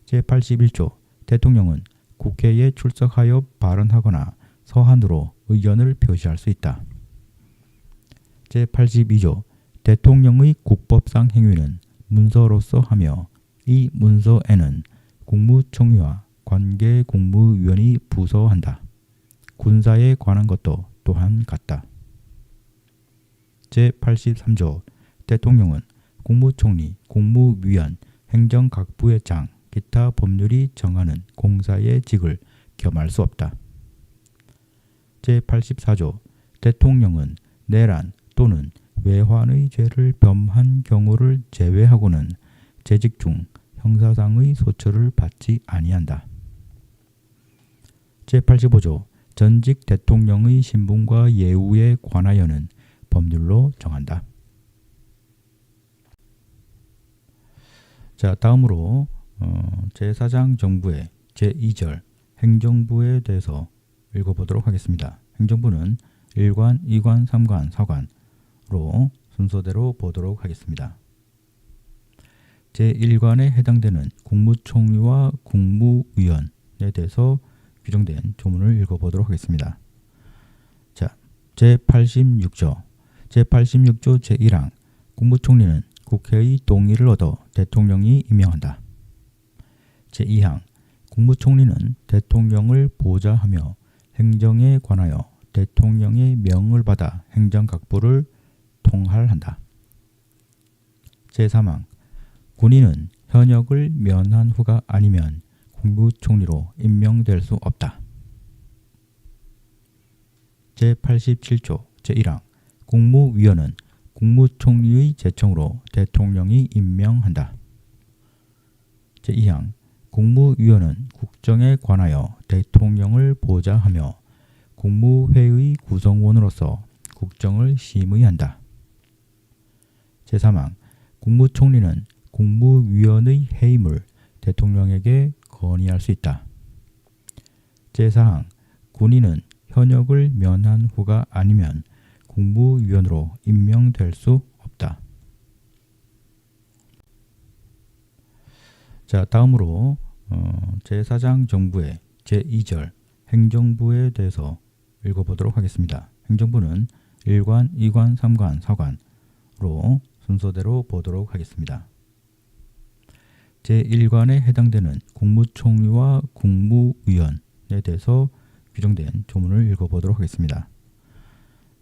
제81조 대통령은 국회에 출석하여 발언하거나 서한으로 의견을 표시할 수 있다. 제82조 대통령의 국법상 행위는 문서로서 하며 이 문서에는 국무총리와 관계국무위원이 부서한다. 군사에 관한 것도 또한 같다. 제83조 대통령은 국무총리, 국무위원, 행정각부의 장, 기타 법률이 정하는 공사의 직을 겸할 수 없다. 제84조 대통령은 내란 또는 외환의 죄를 범한 경우를 제외하고는 재직 중 형사상의 소처를 받지 아니한다. 제85조 전직 대통령의 신분과 예우에 관하여는 법률로 정한다. 자, 다음으로 제4장 정부의 제2절 행정부에 대해서 읽어보도록 하겠습니다. 행정부는 1관, 2관, 3관, 4관으로 순서대로 보도록 하겠습니다. 제1관에 해당되는 국무총리와 국무위원에 대해서 규정된 조문을 읽어보도록 하겠습니다. 자, 제86조 제86조 제1항 국무총리는 국회의 동의를 얻어 대통령이 임명한다. 제2항 국무총리는 대통령을 보좌하며 행정에 관하여 대통령의 명을 받아 행정각부를 통할한다. 제3항 군인은 현역을 면한 후가 아니면 국무총리로 임명될 수 없다. 제87조 제1항 국무위원은 국무총리의 제청으로 대통령이 임명한다. 제2항 국무위원은 국정에 관하여 대통령을 보좌하며 국무회의 구성원으로서 국정을 심의한다. 제3항 국무총리는 국무위원의 해임을 대통령에게 건의할 수 있다. 제4항 군인은 현역을 면한 후가 아니면 국무위원으로 임명될 수 없다. 자, 다음으로 제4장 정부의 제2절 행정부에 대해서 읽어보도록 하겠습니다. 행정부는 1관, 2관, 3관, 4관으로 순서대로 보도록 하겠습니다. 제1관에 해당되는 국무총리와 국무위원에 대해서 규정된 조문을 읽어보도록 하겠습니다.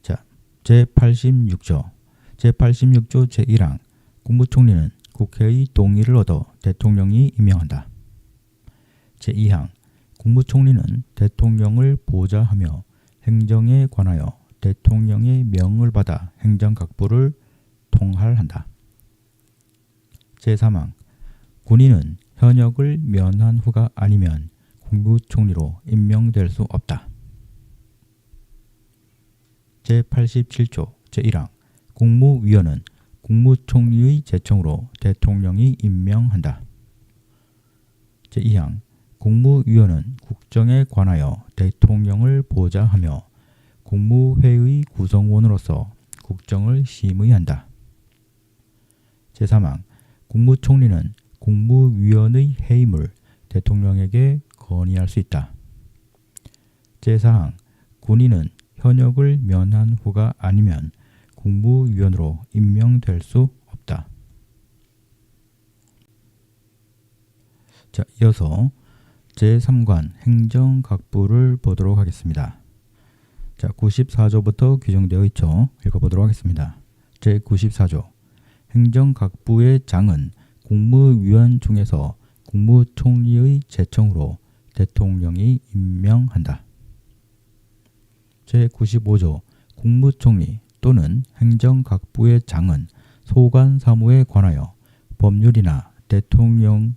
자, 제86조 제86조 제1항 국무총리는 국회의 동의를 얻어 대통령이 임명한다. 제2항 국무총리는 대통령을 보좌하며 행정에 관하여 대통령의 명을 받아 행정각부를 통할한다. 제3항 군인은 현역을 면한 후가 아니면 국무총리로 임명될 수 없다. 제87조 제1항 국무위원은 국무총리의 제청으로 대통령이 임명한다. 제2항 국무위원은 국정에 관하여 대통령을 보좌하며 국무회의 구성원으로서 국정을 심의한다. 제3항 국무총리는 국무위원의 해임을 대통령에게 건의할 수 있다. 제4항 군인은 현역을 면한 후가 아니면 국무위원으로 임명될 수 없다. 자, 이어서 제3관 행정각부를 보도록 하겠습니다. 자, 94조부터 규정되어 있죠. 읽어보도록 하겠습니다. 제94조 행정각부의 장은 국무위원 중에서 국무총리의 제청으로 대통령이 임명한다. 제95조 국무총리 또는 행정각부의 장은 소관 사무에 관하여 법률이나 대통령령의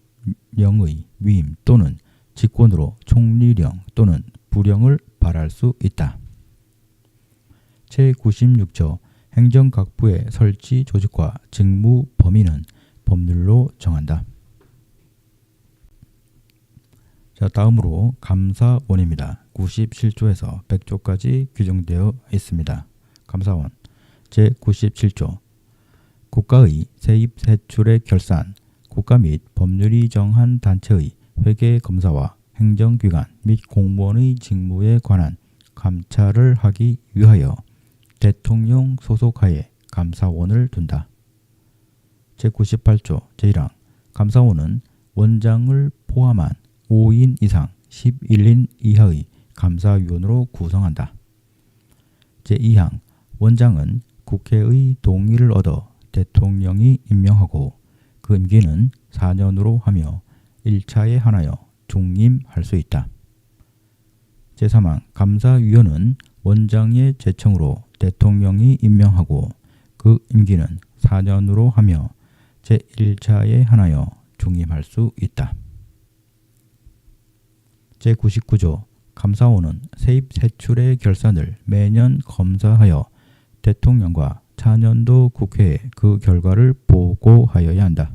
위임 또는 직권으로 총리령 또는 부령을 발할 수 있다. 제96조 행정각부의 설치 조직과 직무 범위는 법률로 정한다. 자, 다음으로 감사원입니다. 97조에서 100조까지 규정되어 있습니다. 감사원 제97조 국가의 세입 세출의 결산, 국가 및 법률이 정한 단체의 회계검사와 행정기관 및 공무원의 직무에 관한 감찰을 하기 위하여 대통령 소속하에 감사원을 둔다. 제98조 제1항 감사원은 원장을 포함한 5인 이상 11인 이하의 감사위원으로 구성한다. 제2항 원장은 국회의 동의를 얻어 대통령이 임명하고 그 임기는 4년으로 하며 1차에 한하여 중임할 수 있다. 제3항 감사위원은 원장의 제청으로 대통령이 임명하고 그 임기는 4년으로 하며 제1차에 한하여 중임할 수 있다. 제99조 감사원은 세입 세출의 결산을 매년 검사하여 대통령과 차년도 국회에 그 결과를 보고하여야 한다.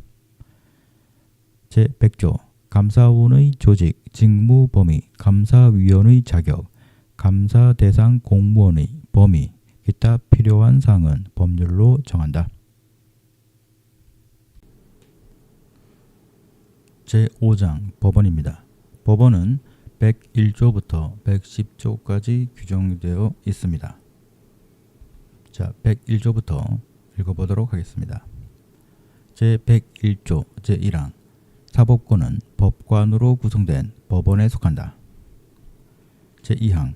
제100조 감사원의 조직, 직무 범위, 감사위원의 자격, 감사 대상 공무원의 범위, 기타 필요한 사항은 법률로 정한다. 제5장 법원입니다. 법원은 101조부터 110조까지 규정되어 있습니다. 자, 101조부터 읽어보도록 하겠습니다. 제101조 제1항 사법권은 법관으로 구성된 법원에 속한다. 제2항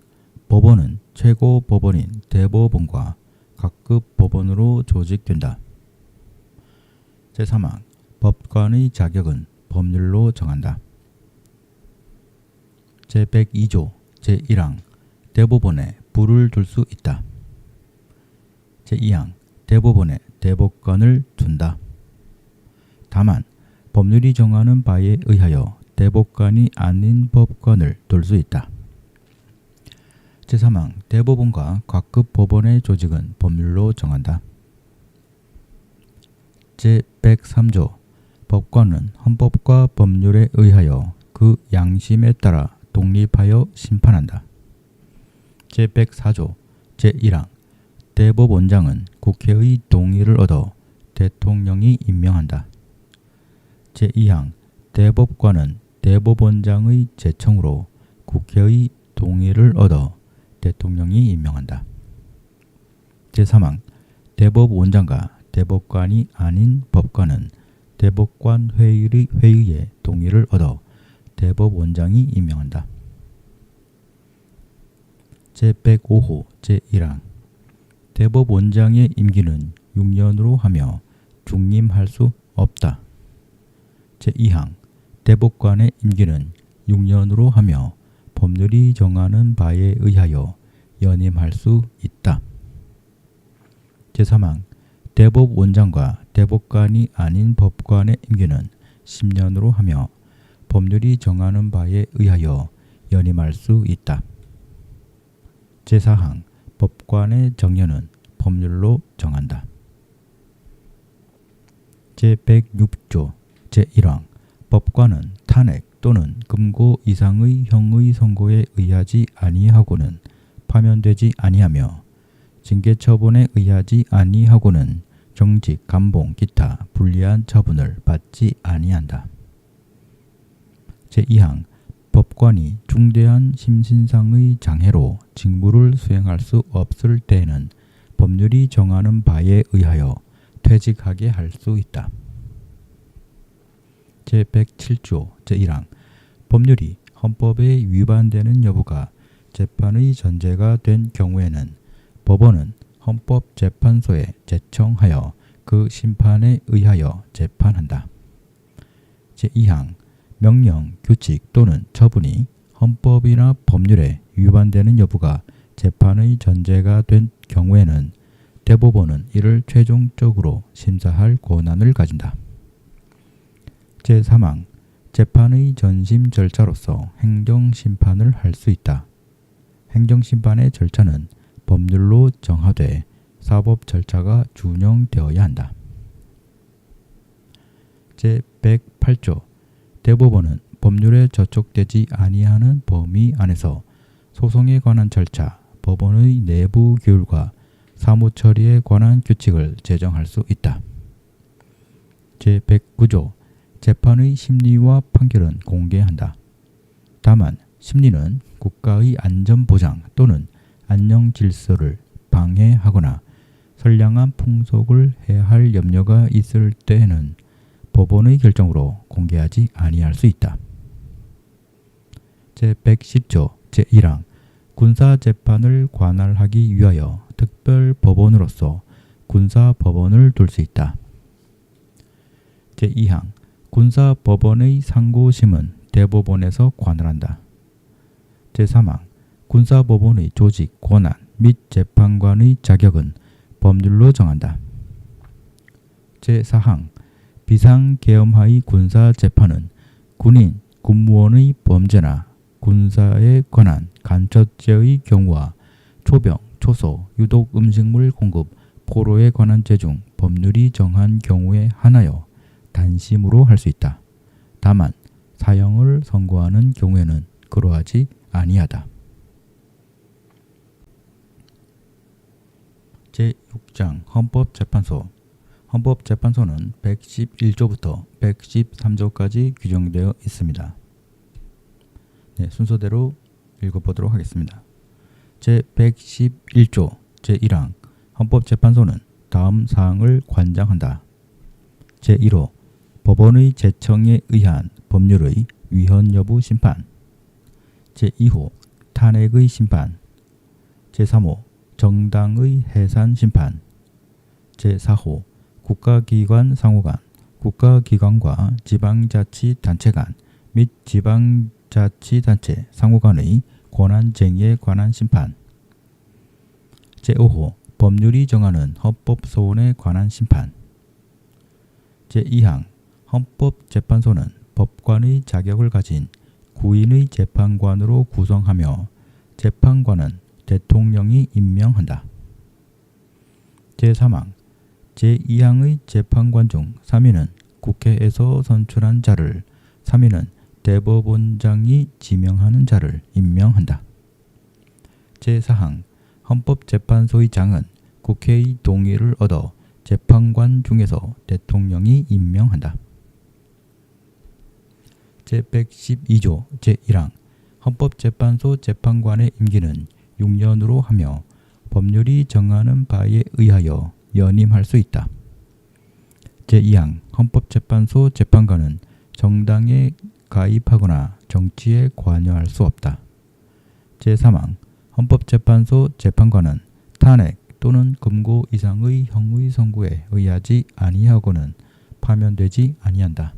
법원은 최고 법원인 대법원과 각급 법원으로 조직된다. 제3항 법관의 자격은 법률로 정한다. 제102조 제1항 대법원에 불을 둘 수 있다. 제2항 대법원에 대법관을 둔다. 다만 법률이 정하는 바에 의하여 대법관이 아닌 법관을 둘 수 있다. 제3항 대법원과 각급 법원의 조직은 법률로 정한다. 제103조 법관은 헌법과 법률에 의하여 그 양심에 따라 독립하여 심판한다. 제104조 제1항 대법원장은 국회의 동의를 얻어 대통령이 임명한다. 제2항 대법관은 대법원장의 제청으로 국회의 동의를 얻어 대통령이 임명한다. 제3항 대법원장과 대법관이 아닌 법관은 대법관 회의의 동의를 얻어 대법원장이 임명한다. 제105호 제1항 대법원장의 임기는 6년으로 하며 중임할 수 없다. 제2항 대법관의 임기는 6년으로 하며 법률이 정하는 바에 의하여 연임할 수 있다. 제3항 대법원장과 대법관이 아닌 법관의 임기는 10년으로 하며 법률이 정하는 바에 의하여 연임할 수 있다. 제4항 법관의 정년은 법률로 정한다. 제106조 제1항 법관은 탄핵 또는 금고 이상의 형의 선고에 의하지 아니하고는 파면되지 아니하며 징계처분에 의하지 아니하고는 정직, 감봉, 기타 불리한 처분을 받지 아니한다. 제2항 법관이 중대한 심신상의 장애로 직무를 수행할 수 없을 때에는 법률이 정하는 바에 의하여 퇴직하게 할 수 있다. 제107조 제1항 법률이 헌법에 위반되는 여부가 재판의 전제가 된 경우에는 법원은 헌법재판소에 제청하여 그 심판에 의하여 재판한다. 제2항 명령, 규칙 또는 처분이 헌법이나 법률에 위반되는 여부가 재판의 전제가 된 경우에는 대법원은 이를 최종적으로 심사할 권한을 가진다. 제3항 재판의 전심 절차로서 행정심판을 할 수 있다. 행정심판의 절차는 법률로 정하되 사법 절차가 준용되어야 한다. 제108조 대법원은 법률에 저촉되지 아니하는 범위 안에서 소송에 관한 절차, 법원의 내부 규율과 사무처리에 관한 규칙을 제정할 수 있다. 제109조 재판의 심리와 판결은 공개한다. 다만 심리는 국가의 안전보장 또는 안녕질서를 방해하거나 선량한 풍속을 해할 염려가 있을 때에는 법원의 결정으로 공개하지 아니할 수 있다. 제110조 제1항 군사재판을 관할하기 위하여 특별법원으로서 군사법원을 둘 수 있다. 제2항 군사법원의 상고심은 대법원에서 관할한다. 제3항 군사법원의 조직, 권한 및 재판관의 자격은 법률로 정한다. 제4항 비상계엄하의 군사재판은 군인, 군무원의 범죄나 군사에 관한 간첩죄의 경우와 초병, 초소, 유독 음식물 공급, 포로에 관한 죄 중 법률이 정한 경우에 한하여 단심으로 할 수 있다. 다만 사형을 선고하는 경우에는 그러하지 아니하다. 제6장 헌법재판소. 헌법재판소는 111조부터 113조까지 규정되어 있습니다. 네, 순서대로 읽어보도록 하겠습니다. 제111조 제1항 헌법재판소는 다음 사항을 관장한다. 제1호 법원의 제청에 의한 법률의 위헌 여부 심판. 제2호 탄핵의 심판. 제3호 정당의 해산 심판. 제4호 국가기관 상호간, 국가기관과 지방자치단체 간 및 지방자치단체 상호간의 권한쟁의에 관한 심판. 제5호 법률이 정하는 헌법소원에 관한 심판. 제2항 헌법재판소는 법관의 자격을 가진 구인의 재판관으로 구성하며 재판관은 대통령이 임명한다. 제3항 제2항의 재판관 중 3인은 국회에서 선출한 자를, 3인은 대법원장이 지명하는 자를 임명한다. 제4항 헌법재판소의 장은 국회의 동의를 얻어 재판관 중에서 대통령이 임명한다. 제112조 제1항 헌법재판소 재판관의 임기는 6년으로 하며 법률이 정하는 바에 의하여 연임할 수 있다. 제2항 헌법재판소 재판관은 정당에 가입하거나 정치에 관여할 수 없다. 제3항 헌법재판소 재판관은 탄핵 또는 금고 이상의 형의 선고에 의하지 아니하고는 파면되지 아니한다.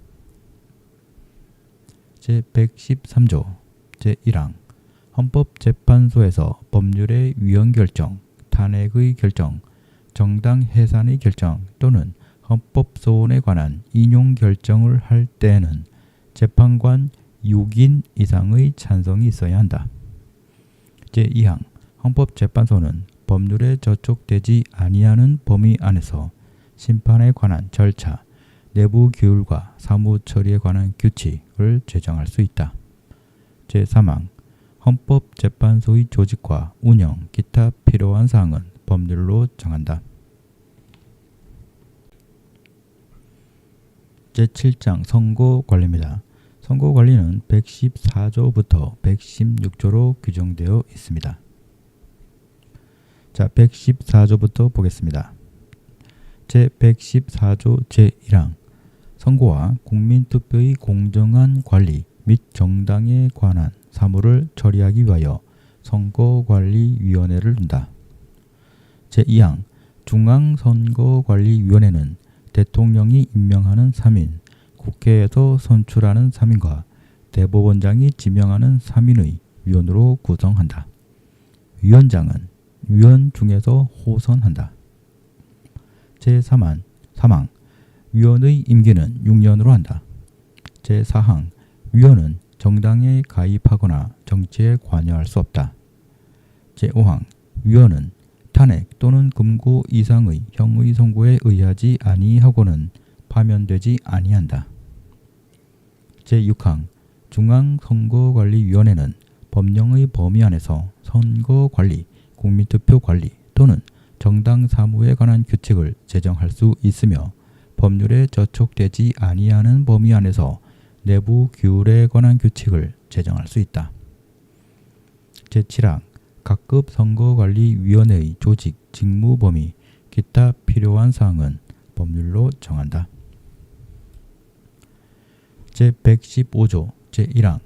제113조 제1항 헌법재판소에서 법률의 위헌 결정, 탄핵의 결정, 정당 해산의 결정 또는 헌법소원에 관한 인용 결정을 할 때에는 재판관 6인 이상의 찬성이 있어야 한다. 제2항 헌법재판소는 법률에 저촉되지 아니하는 범위 안에서 심판에 관한 절차, 내부 규율과 사무 처리에 관한 규칙을 제정할 수 있다. 제3항 헌법재판소의 조직과 운영, 기타 필요한 사항은 법률로 정한다. 제7장 선거관리입니다. 선거관리는 114조부터 116조로 규정되어 있습니다. 자, 114조부터 보겠습니다. 제114조 제1항 선거와 국민투표의 공정한 관리 및 정당에 관한 사무를 처리하기 위하여 선거관리위원회를 둔다. 제2항 중앙선거관리위원회는 대통령이 임명하는 3인, 국회에서 선출하는 3인과 대법원장이 지명하는 3인의 위원으로 구성한다. 위원장은 위원 중에서 호선한다. 제3항 위원의 임기는 6년으로 한다. 제4항 위원은 정당에 가입하거나 정치에 관여할 수 없다. 제5항 위원은 탄핵 또는 금고 이상의 형의 선고에 의하지 아니하고는 파면되지 아니한다. 제6항 중앙선거관리위원회는 법령의 범위 안에서 선거관리, 국민투표관리 또는 정당 사무에 관한 규칙을 제정할 수 있으며 법률에 저촉되지 아니하는 범위 안에서 내부 규율에 관한 규칙을 제정할 수 있다. 제7항 각급 선거관리위원회의 조직, 직무 범위, 기타 필요한 사항은 법률로 정한다. 제115조 제1항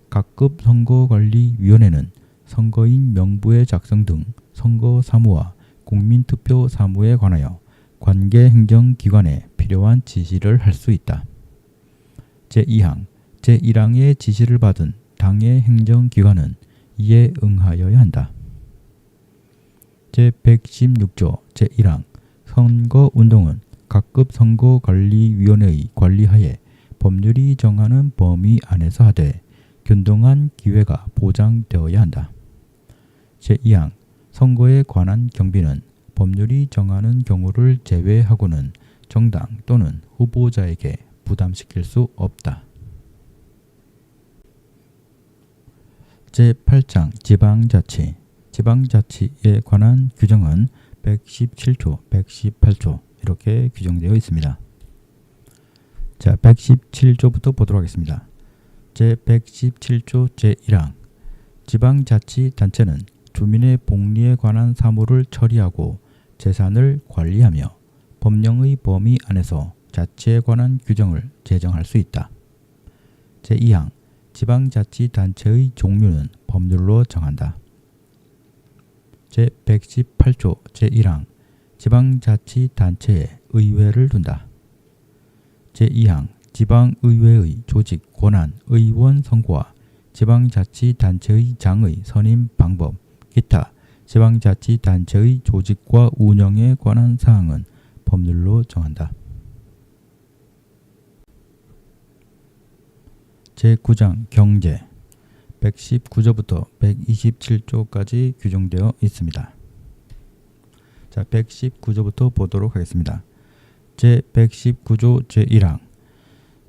각급 선거관리위원회는 선거인 명부의 작성 등 선거 사무와 국민투표 사무에 관하여 관계 행정기관에 필요한 지시를 할 수 있다. 제2항 제1항의 지시를 받은 당의 행정기관은 이에 응하여야 한다. 제116조 제1항 선거운동은 각급 선거관리위원회의 관리하에 법률이 정하는 범위 안에서 하되 균등한 기회가 보장되어야 한다. 제2항 선거에 관한 경비는 법률이 정하는 경우를 제외하고는 정당 또는 후보자에게 부담시킬 수 없다. 제8장 지방자치 지방자치에 관한 규정은 117조, 118조 이렇게 규정되어 있습니다. 자, 117조부터 보도록 하겠습니다. 제117조 제1항 지방자치단체는 주민의 복리에 관한 사무를 처리하고 재산을 관리하며 법령의 범위 안에서 자치에 관한 규정을 제정할 수 있다. 제2항 지방자치단체의 종류는 법률로 정한다. 제118조 제1항 지방자치단체에 의회를 둔다. 제2항 지방의회의 조직, 권한, 의원 선거와 지방자치단체의 장의 선임 방법, 기타 지방자치단체의 조직과 운영에 관한 사항은 법률로 정한다. 제9장 경제 119조부터 127조까지 규정되어 있습니다. 자, 119조부터 보도록 하겠습니다. 제119조 제1항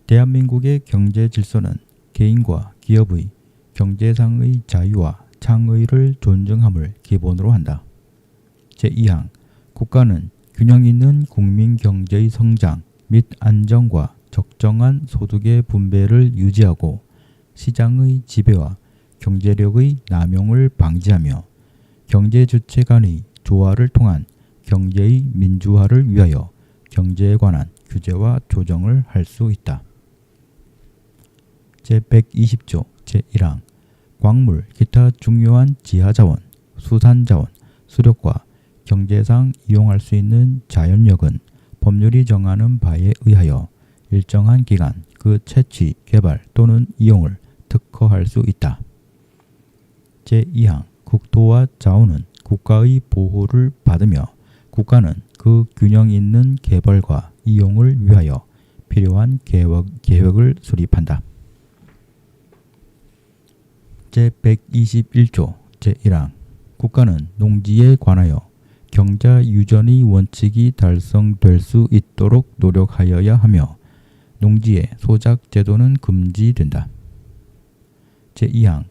대한민국의 경제 질서는 개인과 기업의 경제상의 자유와 창의를 존중함을 기본으로 한다. 제2항 국가는 균형 있는 국민 경제의 성장 및 안정과 적정한 소득의 분배를 유지하고 시장의 지배와 경제력의 남용을 방지하며 경제 주체 간의 조화를 통한 경제의 민주화를 위하여 경제에 관한 규제와 조정을 할 수 있다. 제120조 제1항 광물, 기타 중요한 지하자원, 수산자원, 수력과 경제상 이용할 수 있는 자연력은 법률이 정하는 바에 의하여 일정한 기간 그 채취, 개발 또는 이용을 특허할 수 있다. 제2항 국토와 자원은 국가의 보호를 받으며 국가는 그 균형 있는 개발과 이용을 위하여 필요한 계획을 수립한다. 제121조 제1항 국가는 농지에 관하여 경자 유전의 원칙이 달성될 수 있도록 노력하여야 하며 농지의 소작 제도는 금지된다. 제2항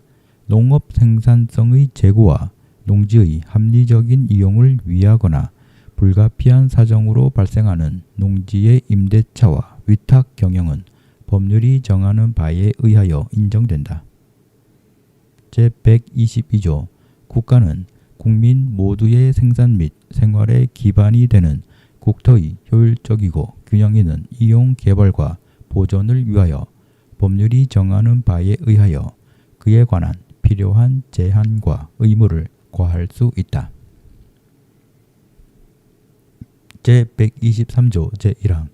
농업 생산성의 제고와 농지의 합리적인 이용을 위하거나 불가피한 사정으로 발생하는 농지의 임대차와 위탁 경영은 법률이 정하는 바에 의하여 인정된다. 제122조 국가는 국민 모두의 생산 및 생활의 기반이 되는 국토의 효율적이고 균형 있는 이용 개발과 보존을 위하여 법률이 정하는 바에 의하여 그에 관한 필요한 제한과 의무를 과할 수 있다. 제123조 제1항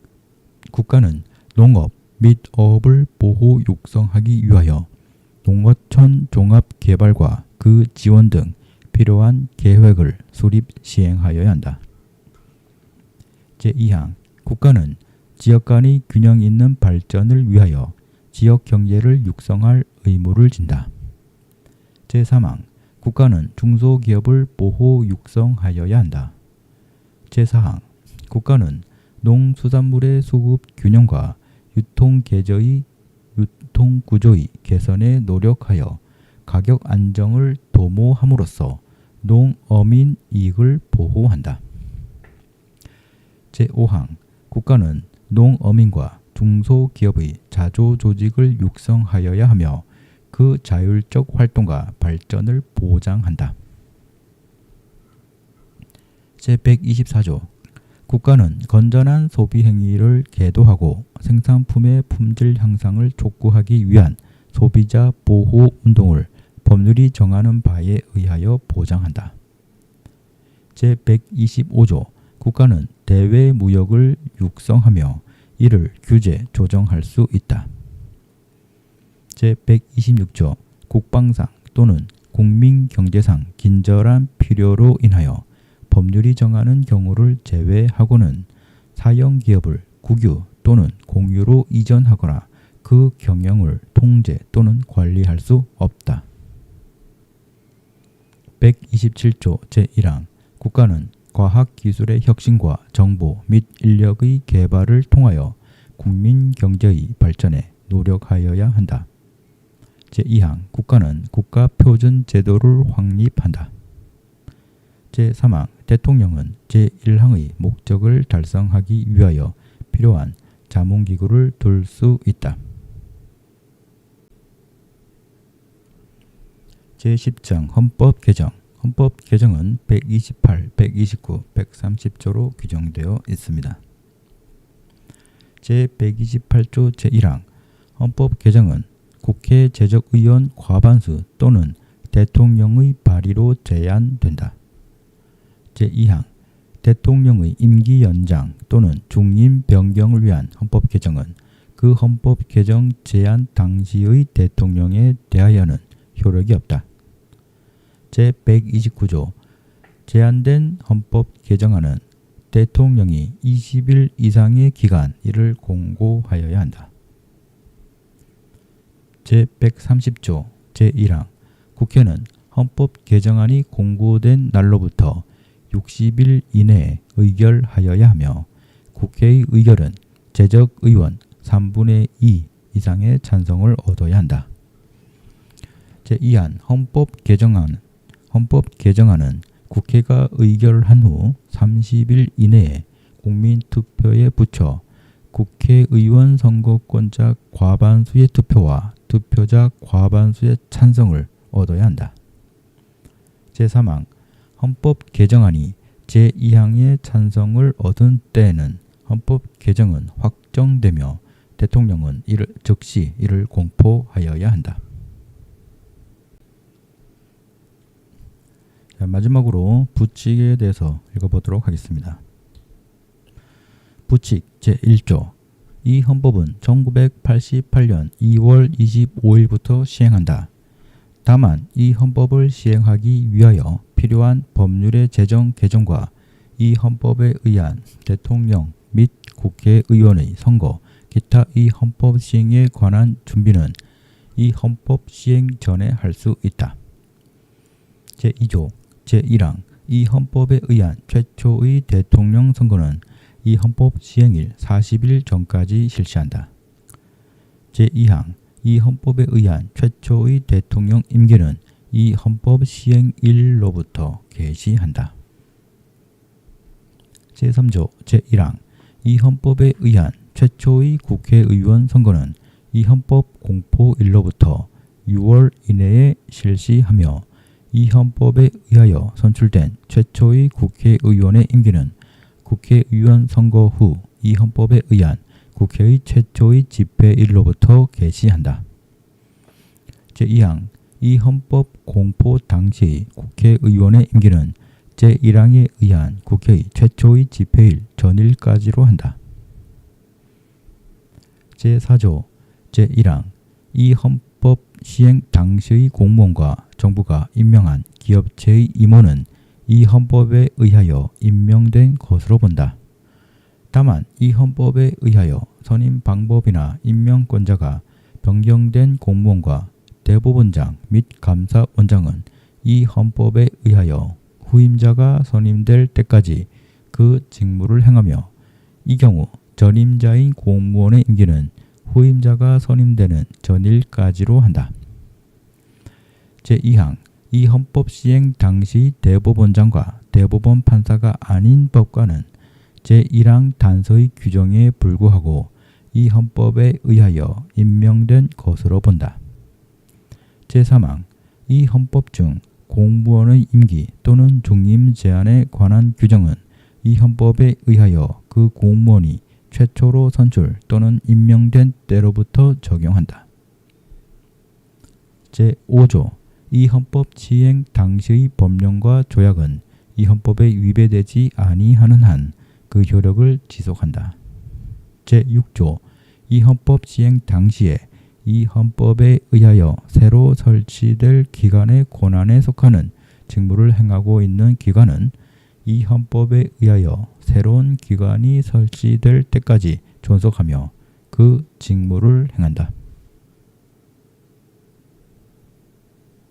국가는 농업 및 어업을 보호 육성하기 위하여 농어촌 종합개발과 그 지원 등 필요한 계획을 수립 시행하여야 한다. 제2항 국가는 지역 간의 균형 있는 발전을 위하여 지역 경제를 육성할 의무를 진다. 제3항 국가는 중소기업을 보호 육성하여야 한다. 제4항 국가는 농수산물의 수급 균형과 유통구조의 개선에 노력하여 가격 안정을 도모함으로써 농어민 이익을 보호한다. 제5항 국가는 농어민과 중소기업의 자조조직을 육성하여야 하며 그 자율적 활동과 발전을 보장한다. 제124조 국가는 건전한 소비 행위를 계도하고 생산품의 품질 향상을 촉구하기 위한 소비자 보호 운동을 법률이 정하는 바에 의하여 보장한다. 제125조 국가는 대외 무역을 육성하며 이를 규제, 조정할 수 있다. 제126조 국방상 또는 국민 경제상 긴절한 필요로 인하여 법률이 정하는 경우를 제외하고는 사형 기업을 국유 또는 공유로 이전하거나 그 경영을 통제 또는 관리할 수 없다. 127조 제1항 국가는 과학기술의 혁신과 정보 및 인력의 개발을 통하여 국민 경제의 발전에 노력하여야 한다. 제2항 국가는 국가표준 제도를 확립한다. 제3항 대통령은 제1항의 목적을 달성하기 위하여 필요한 자문기구를 둘 수 있다. 제10장 헌법 개정 헌법 개정은 128, 129, 130조로 규정되어 있습니다. 제128조 제1항 헌법 개정은 국회 제적의원 과반수 또는 대통령의 발의로 제안된다. 제2항 대통령의 임기 연장 또는 중임 변경을 위한 헌법 개정은 그 헌법 개정 제안 당시의 대통령에 대하여는 효력이 없다. 제129조 제안된 헌법 개정안은 대통령이 20일 이상의 기간 이를 공고하여야 한다. 제130조 제1항 국회는 헌법 개정안이 공고된 날로부터 60일 이내에 의결하여야 하며 국회의 의결은 제적의원 3분의 2 이상의 찬성을 얻어야 한다. 제2항 헌법 개정안은 국회가 의결한 후 30일 이내에 국민투표에 붙여 국회의원 선거권자 과반수의 투표와 투표자 과반수의 찬성을 얻어야 한다. 제3항 헌법 개정안이 제2항의 찬성을 얻은 때에는 헌법 개정은 확정되며 대통령은 즉시 이를 공포하여야 한다. 자, 마지막으로 부칙에 대해서 읽어보도록 하겠습니다. 부칙 제1조 이 헌법은 1988년 2월 25일부터 시행한다. 다만 이 헌법을 시행하기 위하여 필요한 법률의 제정 개정과 이 헌법에 의한 대통령 및 국회의원의 선거, 기타 이 헌법 시행에 관한 준비는 이 헌법 시행 전에 할 수 있다. 제2조 제1항 이 헌법에 의한 최초의 대통령 선거는 이 헌법 시행일 40일 전까지 실시한다. 제2항 이 헌법에 의한 최초의 대통령 임기는 이 헌법 시행일로부터 개시한다. 제3조 제1항 이 헌법에 의한 최초의 국회의원 선거는 이 헌법 공포일로부터 6월 이내에 실시하며 이 헌법에 의하여 선출된 최초의 국회의원의 임기는 국회의원 선거 후 이 헌법에 의한 국회의 최초의 집회일로부터 개시한다. 제2항 이 헌법 공포 당시의 국회의원의 임기는 제1항에 의한 국회의 최초의 집회일 전일까지로 한다. 제4조 제1항 이 헌법 시행 당시의 공무원과 정부가 임명한 기업체의 임원은 이 헌법에 의하여 임명된 것으로 본다. 다만 이 헌법에 의하여 선임 방법이나 임명권자가 변경된 공무원과 대법원장 및 감사원장은 이 헌법에 의하여 후임자가 선임될 때까지 그 직무를 행하며 이 경우 전임자인 공무원의 임기는 후임자가 선임되는 전일까지로 한다. 제2항 이 헌법 시행 당시 대법원장과 대법원 판사가 아닌 법관은 제1항 단서의 규정에 불구하고 이 헌법에 의하여 임명된 것으로 본다. 제3항 이 헌법 중 공무원의 임기 또는 중임 제한에 관한 규정은 이 헌법에 의하여 그 공무원이 최초로 선출 또는 임명된 때로부터 적용한다. 제5조 이 헌법 시행 당시의 법령과 조약은 이 헌법에 위배되지 아니하는 한 그 효력을 지속한다. 제6조 이 헌법 시행 당시에 이 헌법에 의하여 새로 설치될 기관의 권한에 속하는 직무를 행하고 있는 기관은 이 헌법에 의하여 새로운 기관이 설치될 때까지 존속하며 그 직무를 행한다.